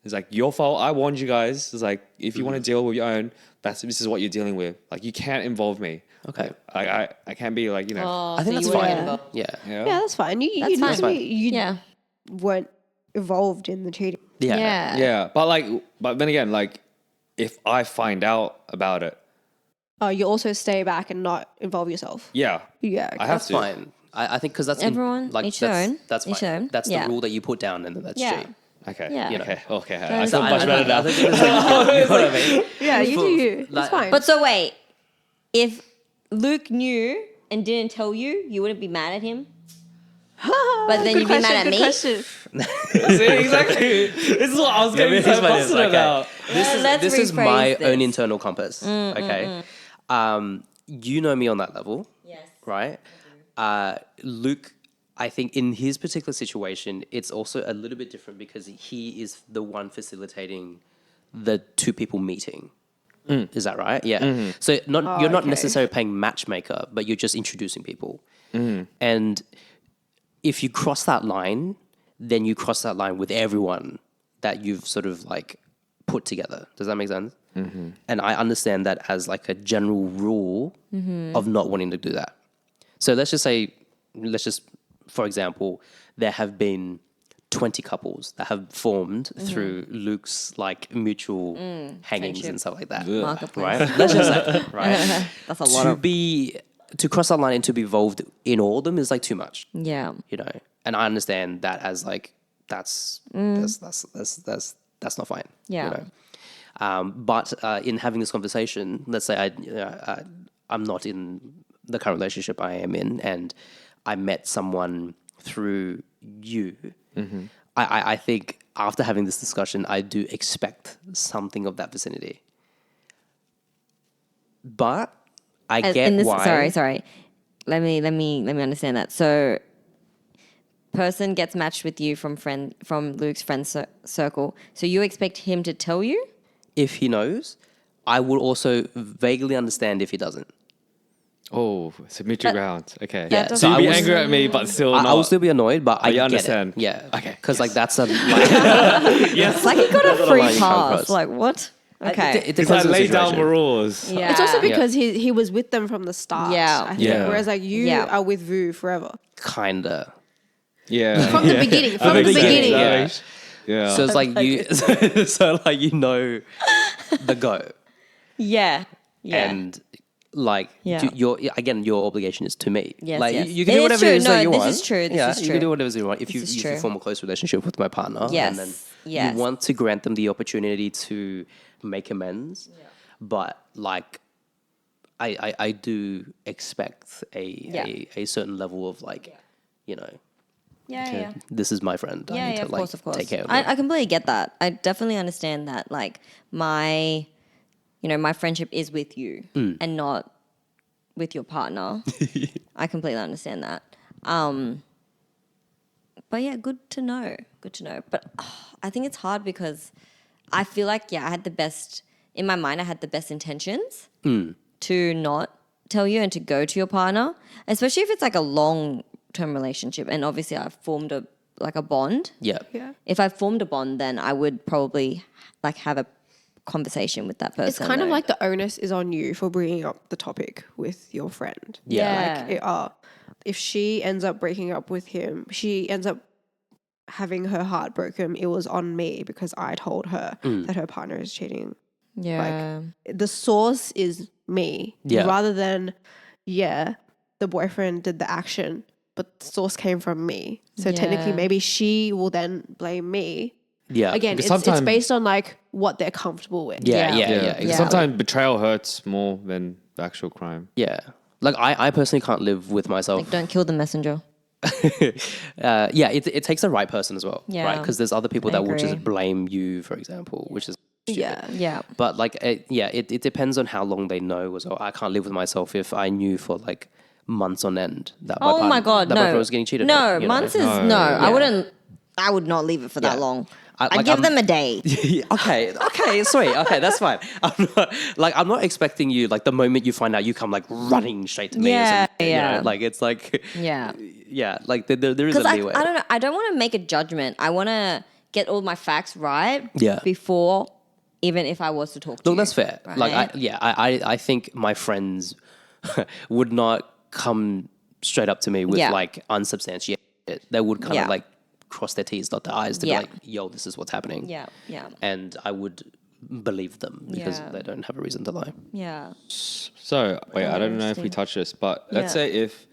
It's like your fault. I warned you guys. It's like if you want to deal with your own, this is what you're dealing with. Like you can't involve me. Okay. I can't be like I think that's you wouldn't fine. get involved. Yeah. Yeah, that's fine. You That's fine. You weren't involved in the cheating. Yeah. Yeah, but then again, like if I find out about it, You also stay back and not involve yourself. yeah, Yeah. I have That's to. fine. I think because that's Everyone, like each their that's, own. that's Each fine. their own. That's Yeah. the rule that you put down, and then that's Yeah. cheat. Okay, Yeah. okay. I That's feel fine. much better now. I think it was like, you know what I mean? Yeah, you do you. It's like- fine. But so wait, if Luke knew and didn't tell you, you wouldn't be mad at him? But then you'd be mad at me? Question. See, exactly. This is what I was getting so passionate about. Let's This is rephrase my this. own internal compass. Okay. You know me on that level, Yes. right? Luke, I think in his particular situation, it's also a little bit different because he is the one facilitating the two people meeting. Is that right? Yeah. So you're not okay. necessarily playing matchmaker, but you're just introducing people. And if you cross that line, then you cross that line with everyone that you've sort of like put together. Does that make sense? And I understand that as like a general rule of not wanting to do that. So let's just, for example, there have been 20 couples that have formed through Luke's like mutual hangings Friendship. and stuff like that. Marketplace. Right? Let's just say, right? That's a lot To cross that line and to be involved in all of them is like too much, Yeah. you know. And I understand that as like that's not fine. Yeah. You know? But in having this conversation, let's say I'm not in the current relationship I am in, and I met someone through you. I think after having this discussion, I do expect something of that vicinity. But I get why. Sorry. Let me understand that. So, person gets matched with you from Luke's friend circle. So you expect him to tell you? If he knows, I would also vaguely understand if he doesn't. Oh, so mutual ground. Okay. Yeah, So so you'll I be was- angry at me, but still I not. will still be annoyed, but I you get understand. it. Yeah. Okay, Because like yes. that's a It's like he got a free line you come pass. across. Like what? Okay. It Because I depends on the laid down situation. the rules. yeah. It's also because he was with them from the start. Yeah. I think. Yeah. Whereas like you Yeah. are with Vu forever. Kinda. Yeah. From the beginning, That from the makes sense. beginning. That Yeah. makes- Yeah. So it's like you, so like you know, the go, Yeah. Yeah. and like Yeah. your obligation is to me. Yes, like yes. you can It do is whatever true. it is that No, you this want. is true. This yeah, is you can true. do whatever you want if you This is if you true. form a close relationship with my partner, Yes. and then Yes. you want to grant them the opportunity to make amends, but like. I do expect a certain level of like, you know, Yeah. Yeah. this is my friend. I Yeah, need yeah, to of like course, of course. take care of I completely get that. I definitely understand that. Like my, my friendship is with you and not with your partner. I completely understand that. But yeah, good to know. Good to know. But I think it's hard because I feel like I had the best in my mind. I had the best intentions to not tell you and to go to your partner, especially if it's like a long-term relationship. And obviously, I've formed a bond. Yeah. Yeah. If I formed a bond, then I would probably like have a conversation with that person. It's kind of though. like the onus is on you for bringing up the topic with your friend. Yeah. Like, if she ends up breaking up with him, she ends up having her heart broken. It was on me because I told her that her partner is cheating. yeah. The source is me Yeah. rather than, the boyfriend did the action, but the source came from me. So technically, Yeah. maybe she will then blame me. Yeah. Again, Because it's sometime- based on like what they're comfortable with. Yeah. Yeah. Yeah. Yeah. Yeah. Exactly. Sometimes betrayal hurts more than the actual crime. Yeah. Like I personally can't live with myself. Like, don't kill the messenger. It takes the right person as well, Yeah. right? Because there's other people I that will just agree. blame you, for example, which is stupid. Yeah. Yeah. But like, it depends on how long they know as well. I can't live with myself if I knew for like months on end that my Oh my god, that my no. friend was getting cheated. No, on, you know? months is no. No. I wouldn't. I would not leave it for that Yeah. long. Like, I'd give I'm- them a day. Okay, sweet. Okay, that's fine. I'm not expecting you like the moment you find out you come like running straight to me. Yeah, or something, you yeah. know? Like it's like Yeah. yeah, like there is a Because I leeway. don't know. I don't want to make a judgment. I want to get all my facts right. Yeah. Before, even if I was to talk to Look, you. that's fair. Like right? I think my friends would not come straight up to me with Yeah. like unsubstantiated. They would kind Yeah. of like cross their T's, dot their I's to Yeah. be like, yo, this is what's happening. Yeah. Yeah. And I would believe them because Yeah. they don't have a reason to lie. Yeah. So wait, I don't know if we Interesting. touched this, but let's Yeah. say if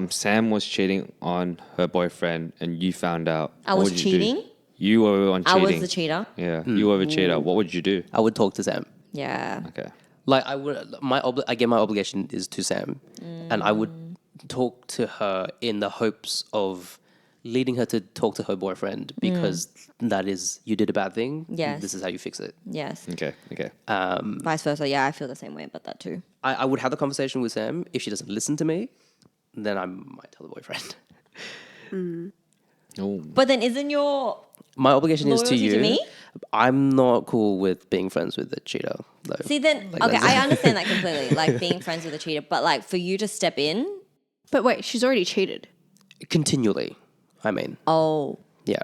Sam was cheating on her boyfriend and you found out, I what was would you do? cheating? You were on I cheating. was the cheater. Yeah, you were the cheater. What would you do? I would talk to Sam. Yeah. Okay. Like I would, my obligation is to Sam, and I would talk to her in the hopes of leading her to talk to her boyfriend because that is you did a bad thing. Yes. This is how you fix it. Yes. Okay. Okay. Vice versa. Yeah, I feel the same way about that too. I would have the conversation with Sam. If she doesn't listen to me, then I might tell the boyfriend. Oh. But then, isn't your My obligation is to Loyalty to you. me? I'm not cool with being friends with a cheater, though. see then? Like, Okay, that's- I understand that completely. Like being friends with a cheater, but like for you to step in. But wait, she's already cheated. Continually, I mean, Oh. yeah.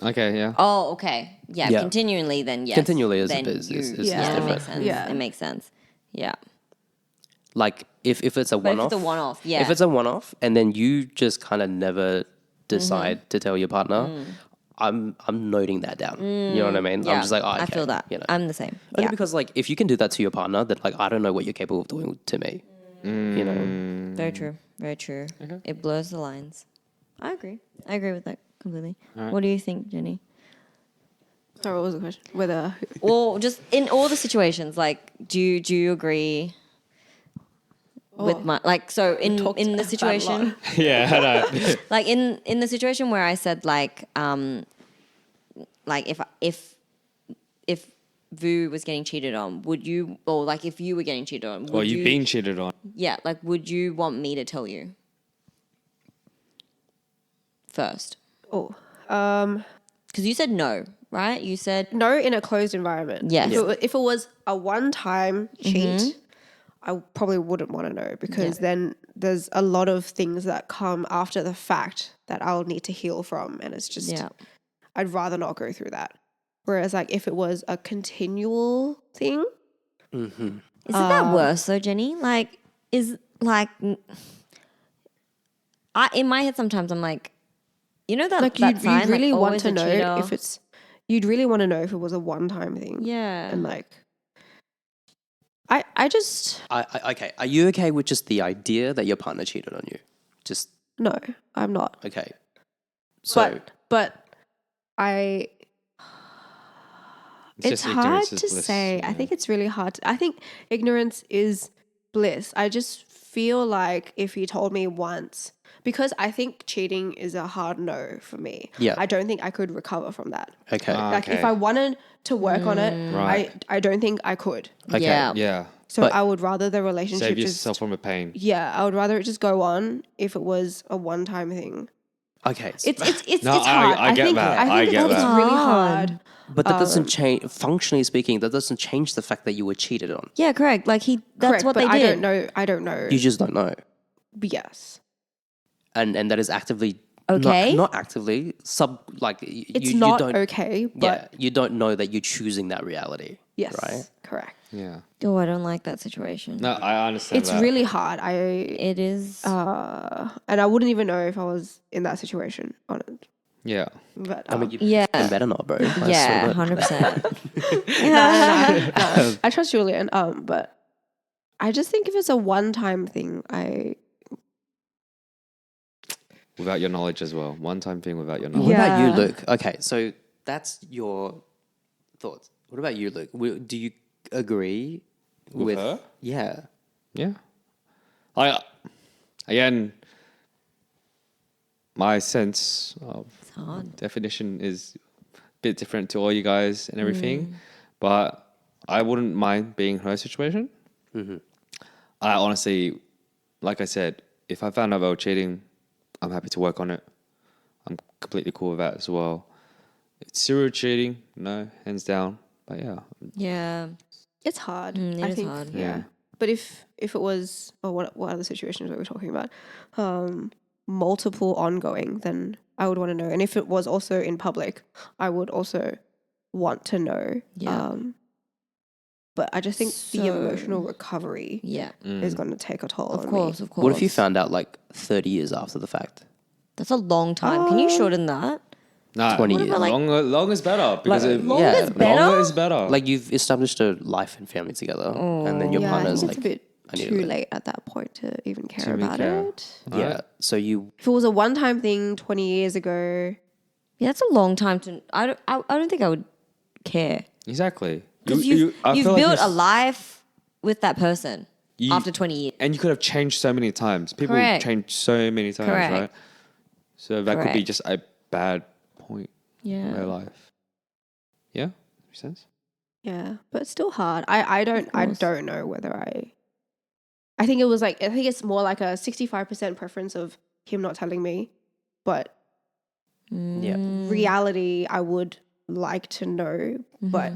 Okay. Yeah. Oh, okay. Yeah, Yeah. continually then yes. Continually is- then is- you, is yeah, it different. makes sense. Yeah. It makes sense. Yeah. Like if it's a But if one-off, it's a one-off, yeah. If it's a one-off, and then you just kind of never decide to tell your partner, I'm noting that down. You know what I mean? Yeah, I'm just like, oh, okay, I feel that. You know? I'm the same. Only Yeah. because like if you can do that to your partner, then like I don't know what you're capable of doing to me. You know? Very true. Very true. It blurs the lines. I agree. I agree with that completely. What do you think, Jenny? Sorry, what was the question? Whether Well, just in all the situations, like, do you agree with my like? So in talked the about it a situation, lot. Yeah. I know. like in the situation where I said like if Vu was getting cheated on, would you, or like if you were getting cheated on, would Or you've been cheated on. yeah, like would you want me to tell you first? oh, Because you said no, right? You said No, in a closed environment. Yes. If it was a one-time cheat, I probably wouldn't want to know because then there's a lot of things that come after the fact that I'll need to heal from, and it's just I'd rather not go through that. Whereas like if it was a continual thing, Isn't that worse though, Jenny? Like, is like, in my head sometimes I'm like, you know that like that you'd sign, really like, want always to a know cheater? if it's. You'd really want to know if it was a one-time thing. Yeah. And like, I just Okay. Are you okay with just the idea that your partner cheated on you? Just no, I'm not. okay. So But I. It's just hard ignorance is to bliss, say. I yeah. think it's really hard. I think ignorance is bliss. I just feel like if you told me once, because I think cheating is a hard no for me. Yeah. I don't think I could recover from that. okay. Like if Okay. I wanted to work on it, Right. I don't think I could. Okay. Yeah. Yeah. So But- I would rather the relationship Save just yourself from the pain. I would rather it just go on if it was a one-time thing. Okay. It's No, hard. I get think that. I I think get it's that. really hard. But that doesn't change. Functionally speaking, that doesn't change the fact that you were cheated on. Yeah, correct. Like that's Correct, what but they I did. don't know. I don't know. You just don't know, Yes. and that is actively Okay. not actively It's you not don't, okay, but Yeah, you don't know that you're choosing that reality. yes, Right. correct. Yeah. Oh, I don't like that situation. No, I understand It's that. really hard. It is. And I wouldn't even know if I was in that situation on it. Yeah. But I mean, you Yeah. better not, bro. I Yeah, swear to God. 100%. I trust Julian. But I just think if it's a one-time thing, Without your knowledge as well. One time thing without your What knowledge. about you, Yeah. Luke? Okay, so that's your thoughts. What about you, Luke? Do you agree With her? Yeah. Yeah. Again, my sense of hard. definition is a bit different to all you guys and everything, Mm. but I wouldn't mind being in her situation. I honestly, like I said, if I found out they were cheating, I'm happy to work on it. I'm completely cool with that as well. It's serial cheating, no, hands down. But yeah, Yeah. it's hard. It I is think. hard. Yeah. But if it was, what other situations were we talking about? Multiple ongoing, then I would want to know. And if it was also in public, I would also want to know. Yeah. But I just think the So- emotional recovery Yeah. is going to take a toll Of on course, me. of course. What if you found out like 30 years after the fact? That's a long time. Can you shorten that? nah, 20 years. like- Long is better because Like, it, Longer yeah, is better? longer is better. Like you've established a life and family together, and then your Yeah, I partner's think like, it's a bit I need to too leave. late at that point to even care even about care. it. Yeah. So you If it was a one-time thing 20 years ago, Yeah, that's a long time to. I don't think I would care Exactly. because I you've feel like built it's- a life with that person You- after 20 years. and you could have changed so many times. People Correct. change so many times, Correct. right? So that could be Correct. just a bad point in their Yeah. life. Yeah, makes sense. yeah, but it's still hard. I don't course. know whether I think it was like I think it's more like a 65% preference of him not telling me, but yeah. reality I would like to know, but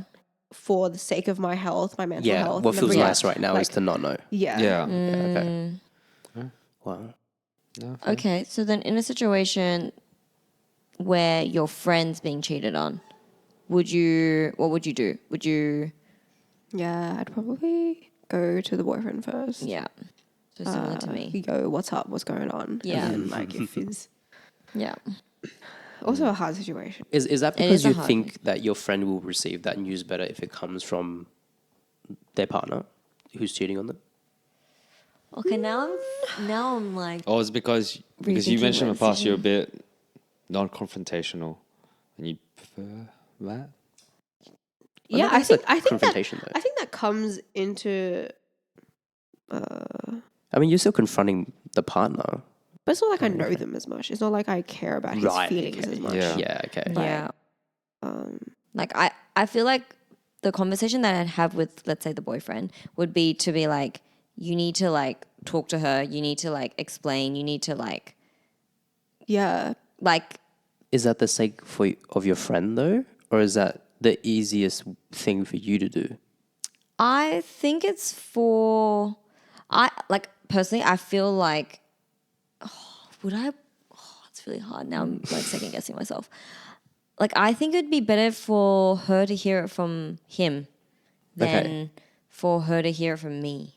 for the sake of my health, my mental Yeah. health, What and the feels rea- nice right now is like, to not know. yeah, Yeah. Yeah, okay. Wow. No, fair. Okay, so then in a situation where your friend's being cheated on, what would you do? Would you, yeah. I'd probably go to the boyfriend first. yeah, so similar to me. Go, what's up? What's going on? Yeah. And then, like if he's Yeah. also a hard situation. Is that It because is a you hard think that your friend will receive that news better if it comes from their partner who's cheating on them? Okay, now I'm like, Or is it because you Rethinking mentioned in the my past you're a bit non-confrontational and you prefer that? Yeah, that's I a think confrontation, that though. I think that comes into I mean, you're still confronting the partner. but it's not like I know them as much. It's not like I care about his Right, feelings okay. as much. Yeah. Yeah, okay. yeah. Um, Like I feel like the conversation that I'd have with, let's say, the boyfriend would be to be like, you need to like talk to her, you need to like explain, you need to like yeah. like Is that the sake of your friend, though? or is that the easiest thing for you to do? I think it's for personally, I feel like it's really hard now. I'm like second guessing myself. Like I think it'd be better for her to hear it from him than for her to hear it from me.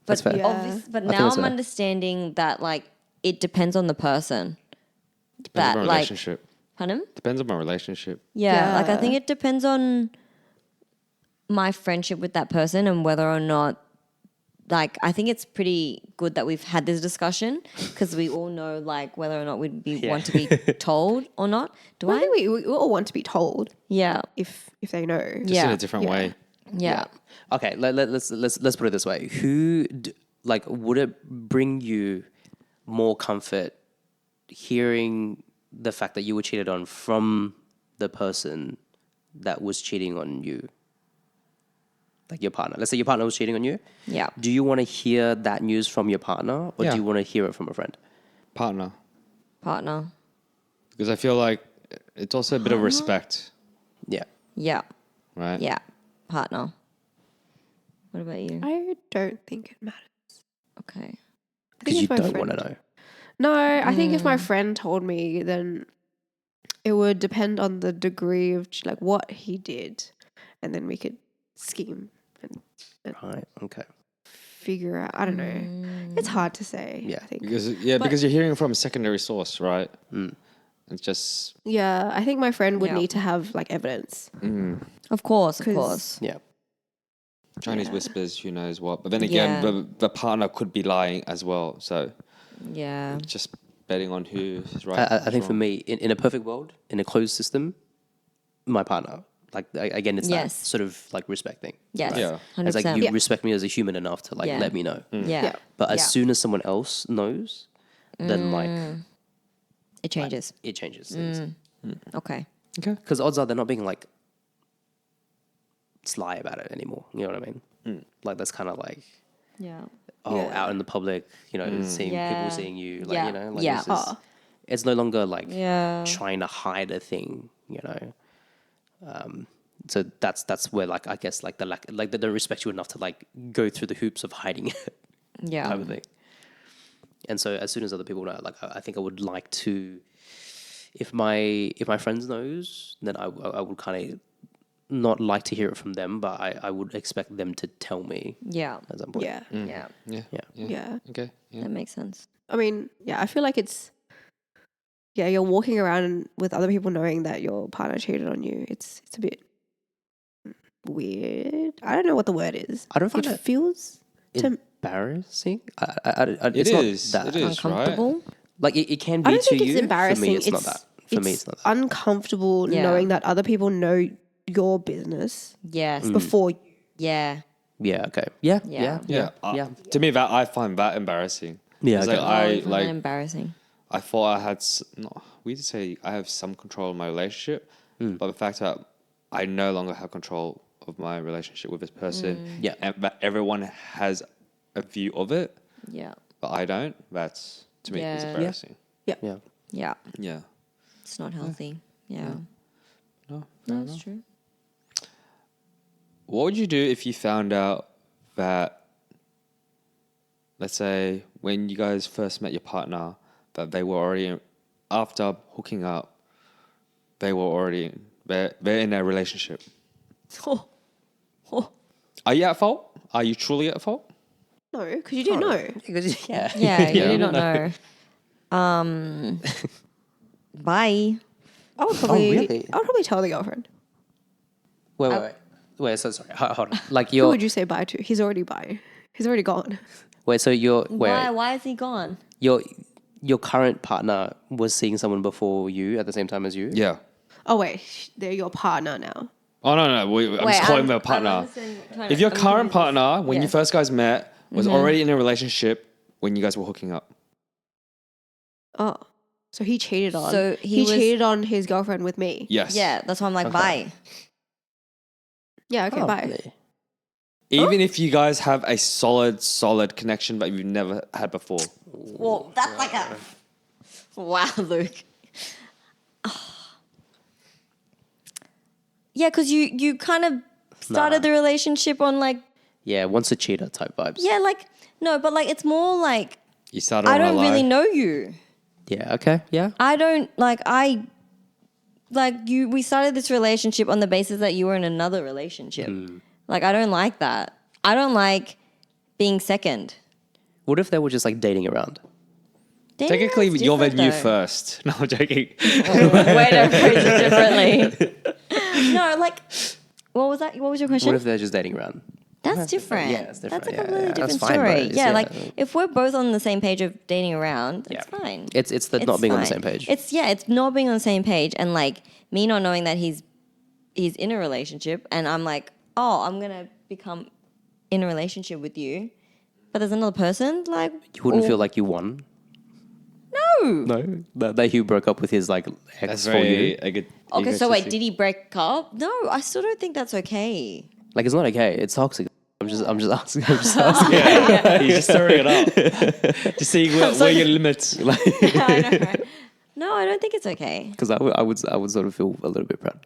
That's But fair. Yeah. but think now that's I'm fair. understanding that like it depends on the person. Depends on my like relationship. pardon? Depends on my relationship. Yeah, like I Yeah. think it depends on my friendship with that person and whether or not, like, I think it's pretty good that we've had this discussion because we all know, like, whether or not want to be told or not. Do Well, I I? think we all want to be told Yeah, if they know. Just Yeah. in a different Yeah. way. yeah. Okay, let's put it this way. Would it bring you more comfort hearing the fact that you were cheated on from the person that was cheating on you? Like your partner. Let's say your partner was cheating on you. Yeah. Do you want to hear that news from your partner, or Yeah. do you want to hear it from a friend? Partner. Partner. Because I feel like it's also a bit of respect, Yeah. Yeah. right? Yeah. Partner. What about you? I don't think it matters. Okay. I Because think you if my don't friend- want to know. No, I think if my friend told me, then it would depend on the degree of like what he did, and then we could scheme and Right. Okay. figure out. I don't know. It's hard to say. Yeah. I think. Because you're hearing from a secondary source, right? It's just Yeah, I think my friend would Yeah. need to have like evidence. Of course. Of 'Cause- course. Yeah. Chinese Yeah. whispers, who knows what. But then again, Yeah. the partner could be lying as well. So Yeah. just betting on who is right. I think for wrong. me, in a perfect world, in a closed system, my partner. Like again, it's Yes. that sort of like respect thing. Yes. right? Yeah. 100%. It's like you Yeah. respect me as a human enough to like Yeah. let me know. Yeah. Yeah. But as Yeah. soon as someone else knows, then like It changes. it changes things. Okay. Okay. Because odds are they're not being like sly about it anymore. You know what I mean? Like that's kind of like Yeah. Yeah. out in the public. You know, seeing Yeah. people seeing you. Like Yeah. you know, like Yeah. it's, just, it's no longer like Yeah. trying to hide a thing. You know. So that's where like I guess like the lack like they don't respect you enough to like go through the hoops of hiding it Yeah. type of thing. And so as soon as other people know, like I think I would like to, if my friends knows, then I would kind of not like to hear it from them, but I would expect them to tell me Yeah. at some point. Yeah. Yeah. Yeah. Yeah. Okay. Yeah. That makes sense. I mean, yeah, I feel like it's you're walking around with other people knowing that your partner cheated on you. It's a bit weird. I don't know what the word is. I don't find it feels to embarrassing. It it's not is. that. It is, right? Uncomfortable. Like it can I be don't to think you. it's embarrassing. For me, it's not that. For me, it's not that. uncomfortable Yeah. knowing that other people know your business Yes. before you. Yeah. Yeah. Okay. Yeah. Yeah. Yeah. Yeah. Yeah. To me, that I find that embarrassing. Yeah, It's okay. like Oh, embarrassing. I thought I had. No, we did say I have some control of my relationship, but the fact that I no longer have control of my relationship with this person, Yeah. and that everyone has a view of it, Yeah. but I don't. That's to me is Yeah. embarrassing. Yeah. Yeah. Yeah. It's not healthy. Yeah. No. No, that's true. What would you do if you found out that, let's say, when you guys first met your partner, that they were already, after hooking up, they were already, they're in a relationship? Oh. Oh. Are you at fault? Are you truly at fault? No, because you didn't know. Yeah. Yeah, you do not know. Bye. I would probably, really? I would probably tell the girlfriend. Wait. So sorry. Hold on. Like Who you're. would you say bye to? He's already bye. He's already gone. Wait. So you're. Why? Wait. Why is he gone? Your current partner was seeing someone before you at the same time as you. Yeah. Oh wait, they're your partner now. Oh, no. I'm just calling them a partner. If your current partner, when you Yes. first guys met, was already in a relationship when you guys were hooking up. Oh, so he cheated on. So he was- cheated on his girlfriend with me. Yes. Yeah, that's why I'm like, bye. Yeah. Okay. Bye. Probably. Even if you guys have a solid connection that you've never had before. Well, that's like a. Wow, Luke. Yeah, because you kind of started the relationship on like, Yeah, once a cheater type vibes. yeah, like, no, but like, it's more like, You started I on a don't lie. really know you. Yeah, okay, yeah. We started this relationship on the basis that you were in another relationship. Like, I don't like that. I don't like being second. What if they were just like dating around? Dating Technically, around's you're the different, you though. first. No, I'm joking. Way to phrase it differently. No, like, what was that? What was your question? What if they're just dating around? That's different. Yeah, it's different. That's a Yeah, completely yeah, that's different fine, story. bro. It's- Yeah, yeah. like if we're both on the same page of dating around, it's Yeah. fine. It's the not being on the fine. same page. It's not being on the same page, and like me not knowing that he's in a relationship, and I'm like, oh, I'm gonna become in a relationship with you, but there's another person. Like, You wouldn't feel like you won? No? That Hugh broke up with his like ex That's for you? very okay, so wait, did he break up? No, I still don't think that's okay. Like it's not okay. It's toxic. I'm just asking. I'm just asking. Yeah, you're just throwing it up. Just seeing where your limits. I know, right? No, I don't think it's okay. Because I would sort of feel a little bit proud.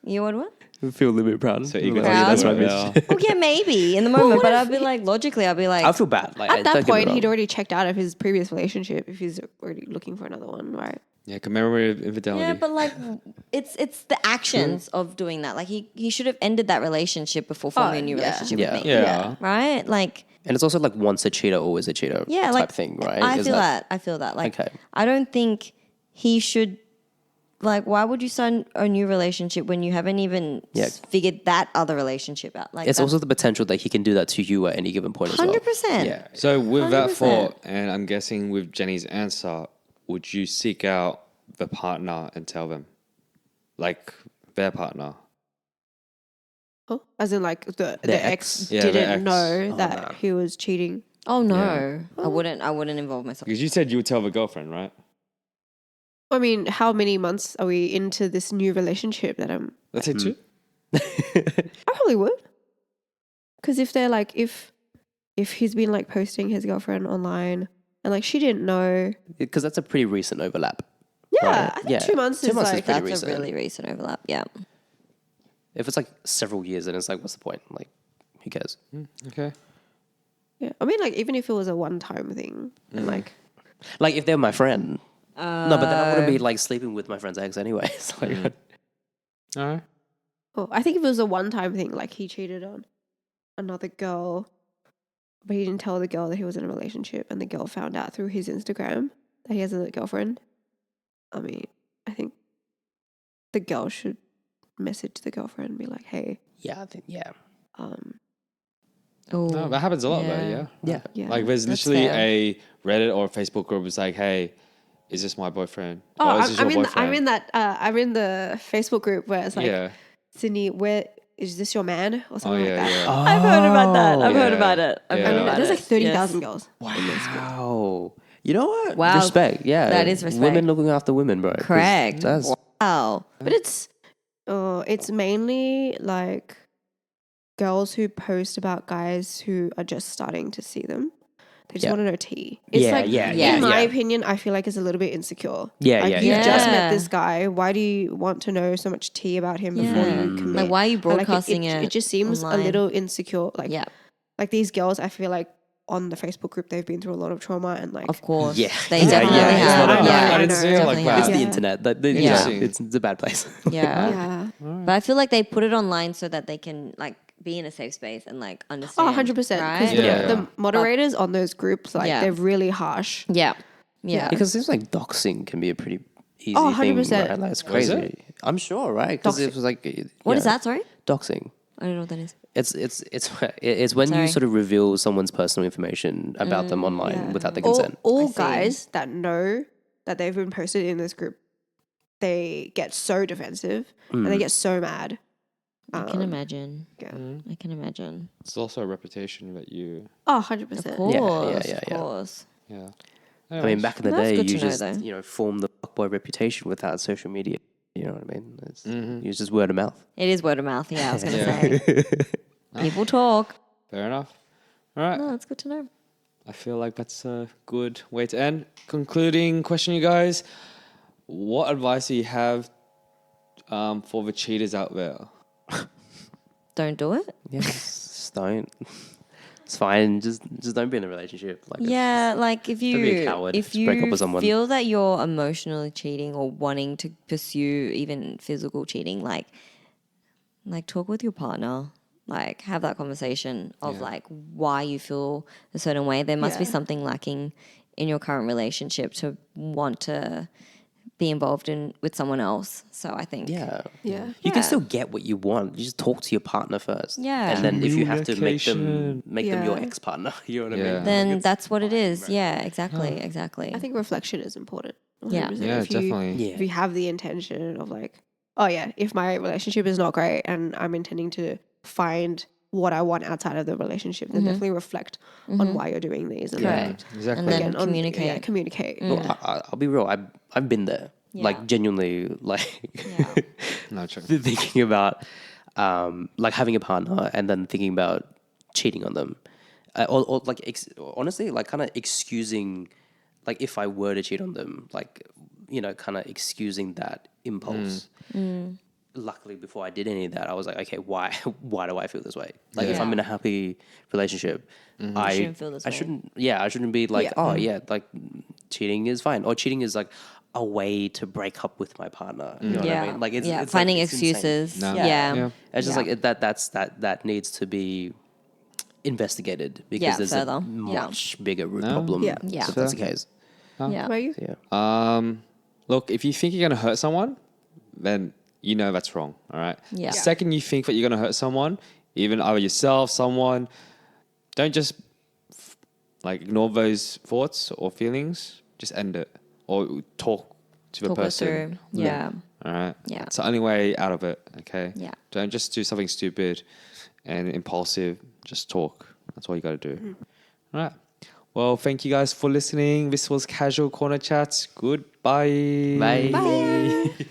You would what? Feel a little bit proud. So Like, ego. Proud? that's my Yeah. bitch. Oh yeah, maybe in the moment, but I'd be like, logically, I'd be like, I feel bad. Like At that don't get me point, wrong. he'd already checked out of his previous relationship if he's already looking for another one, right? Yeah, commemorative infidelity. yeah, but like, it's the actions of doing that. Like he should have ended that relationship before forming a new yeah. relationship Yeah. with me. yeah. Right? Like, And it's also like once a cheater, always a cheater yeah, type like thing, right? I Is feel that. I feel that. Like, Okay. I don't think he should. Like, why would you start a new relationship when you haven't even Yeah. figured that other relationship out? Like, It's also the potential that he can do that to you at any given point as well. 100%. Yeah. So with that 100%. thought, and I'm guessing with Jenny's answer, would you seek out the partner and tell them, like their partner? Oh, as in like the Their ex ex. Yeah, their didn't ex. know that he was cheating. Oh no, I wouldn't involve myself. Because you said you would tell the girlfriend, right? I mean, how many months are we into this new relationship that I'm? Let's say 2. I probably would. Because if they're like, if he's been like posting his girlfriend online and like she didn't know, Because that's a pretty recent overlap. yeah, Right. I think Yeah. 2 months 2 is months is like pretty That's recent. a really recent overlap. Yeah. If it's like several years, then it's like, what's the point? Like, who cares? Okay. yeah. I mean, like even if it was a one-time thing, and like Like, if they're my friend. No, but then I wouldn't be like sleeping with my friend's ex anyway. It's like, All right. oh, I think if it was a one-time thing, like he cheated on another girl, but he didn't tell the girl that he was in a relationship, and the girl found out through his Instagram that he has a girlfriend. I mean, I think the girl should message the girlfriend and be like, "Hey, yeah, I think, yeah. Oh, No, that happens a lot though, yeah. Yeah. yeah." Like there's That's literally fair. a Reddit or a Facebook group that's like, hey, is this my boyfriend? Oh, Or is this I'm your in. boyfriend? I'm in that. I'm in the Facebook group where it's like, yeah. Sydney, where is this your man or Oh, something yeah, like that. yeah. I've heard about that. I've heard Yeah. about it. I've Yeah. heard I mean, about there's it. like 30,000 Yes. girls. Wow. You know what? Wow. Respect. Yeah. That is respect. Women looking after women, bro. 'Cause Correct. That's, Wow. But it's mainly like girls who post about guys who are just starting to see them. They just Yeah. want to know tea. It's Yeah, like, yeah, in my yeah. opinion, I feel like it's a little bit insecure. Yeah, like yeah, you yeah. just Yeah. met this guy. Why do you want to know so much tea about him before Yeah. you commit? Like, why are you Or, like, broadcasting it? It just seems online? a little insecure. Like, Yeah, like these girls, I feel like on the Facebook group, they've been through a lot of trauma and like, of course. Yeah. They Yeah, definitely yeah, it's have. not a- yeah, I didn't see it like definitely that. have. it's the Yeah. internet. Yeah. It's a bad place. Yeah. yeah. But I feel like they put it online so that they can like be in a safe space and like understand. Oh, 100%. Because right? Yeah. the moderators on those groups, like, Yeah. they're really harsh. Yeah. Yeah. Because it seems like doxing can be a pretty easy Oh, thing, 100%. right? Like, it's Oh, is it? crazy. I'm sure, right? Because it Doxing. was like, What yeah, is that? Sorry, Doxing. I don't know what that is. It's when Sorry. you sort of reveal someone's personal information about them online without their consent. All I see. guys that know that they've been posted in this group, they get so defensive and they get so mad. I can imagine. Yeah. I can imagine. It's also a reputation that you, Oh, Of 100%. course. yeah. Of course. yeah. I mean, back in the That's day, good you to know, just though. form the fuckboy reputation without social media. You know what I mean? It's, Mm-hmm. it's just word of mouth. It is word of mouth. Yeah, I was gonna Yeah. say. People talk. Fair enough. All right. No, that's good to know. I feel like that's a good way to end. Concluding question, you guys. What advice do you have For the cheaters out there. Don't do it. Yeah, just don't. It's fine. Just don't be in a relationship. Like Yeah, like if don't be a you coward. if Just break up you with someone. feel that you're emotionally cheating or wanting to pursue even physical cheating, like talk with your partner. Like have that conversation of like why you feel a certain way. There must be Yeah. something lacking in your current relationship to want to be involved in with someone else. So I think Yeah. Yeah. You can still get what you want. You just talk to your partner first. Yeah. And then if you have to make them Communication. your Yeah. ex-partner, you know what I Yeah. mean? then Like, that's what it is. Yeah, exactly. I think reflection is important. Yeah. 100%. Yeah, if you, definitely. Yeah. If you have the intention of like, oh yeah, if my relationship is not great and I'm intending to find what I want outside of the relationship, then definitely reflect on why you're doing these. And then, correct. Exactly. And then again, communicate. Yeah, communicate. Look, I'll be real. I've been there. Yeah. Like genuinely, like Yeah. No, true. thinking about like having a partner and then thinking about cheating on them, or like honestly, like kind of excusing, like if I were to cheat on them, like kind of excusing that impulse. Luckily, before I did any of that, I was like, okay, why do I feel this way? Like if Yeah. I'm in a happy relationship, I shouldn't feel this way. I shouldn't be like, Yeah. oh yeah, like cheating is fine, or cheating is like a way to break up with my partner. You know what I mean? Like it's like, finding it's insane. excuses. No. Yeah. Yeah. It's just Yeah. like that needs to be investigated because Yeah, there's further. a Yeah. much bigger root No. problem. Yeah. Yeah. If that's the case. Yeah. What about you? Yeah. Look, if you think you're gonna hurt someone, then you know that's wrong. All right. Yeah. The second you think that you're gonna hurt someone, even either yourself, someone, don't just like ignore those thoughts or feelings. Just end it or talk to the Talk it person. through. Yeah. All right. Yeah. It's the only way out of it. Okay. Yeah. Don't just do something stupid and impulsive. Just talk. That's all you got to do. All right. Well, thank you guys for listening. This was Casual Corner Chats. Goodbye. Bye. Bye.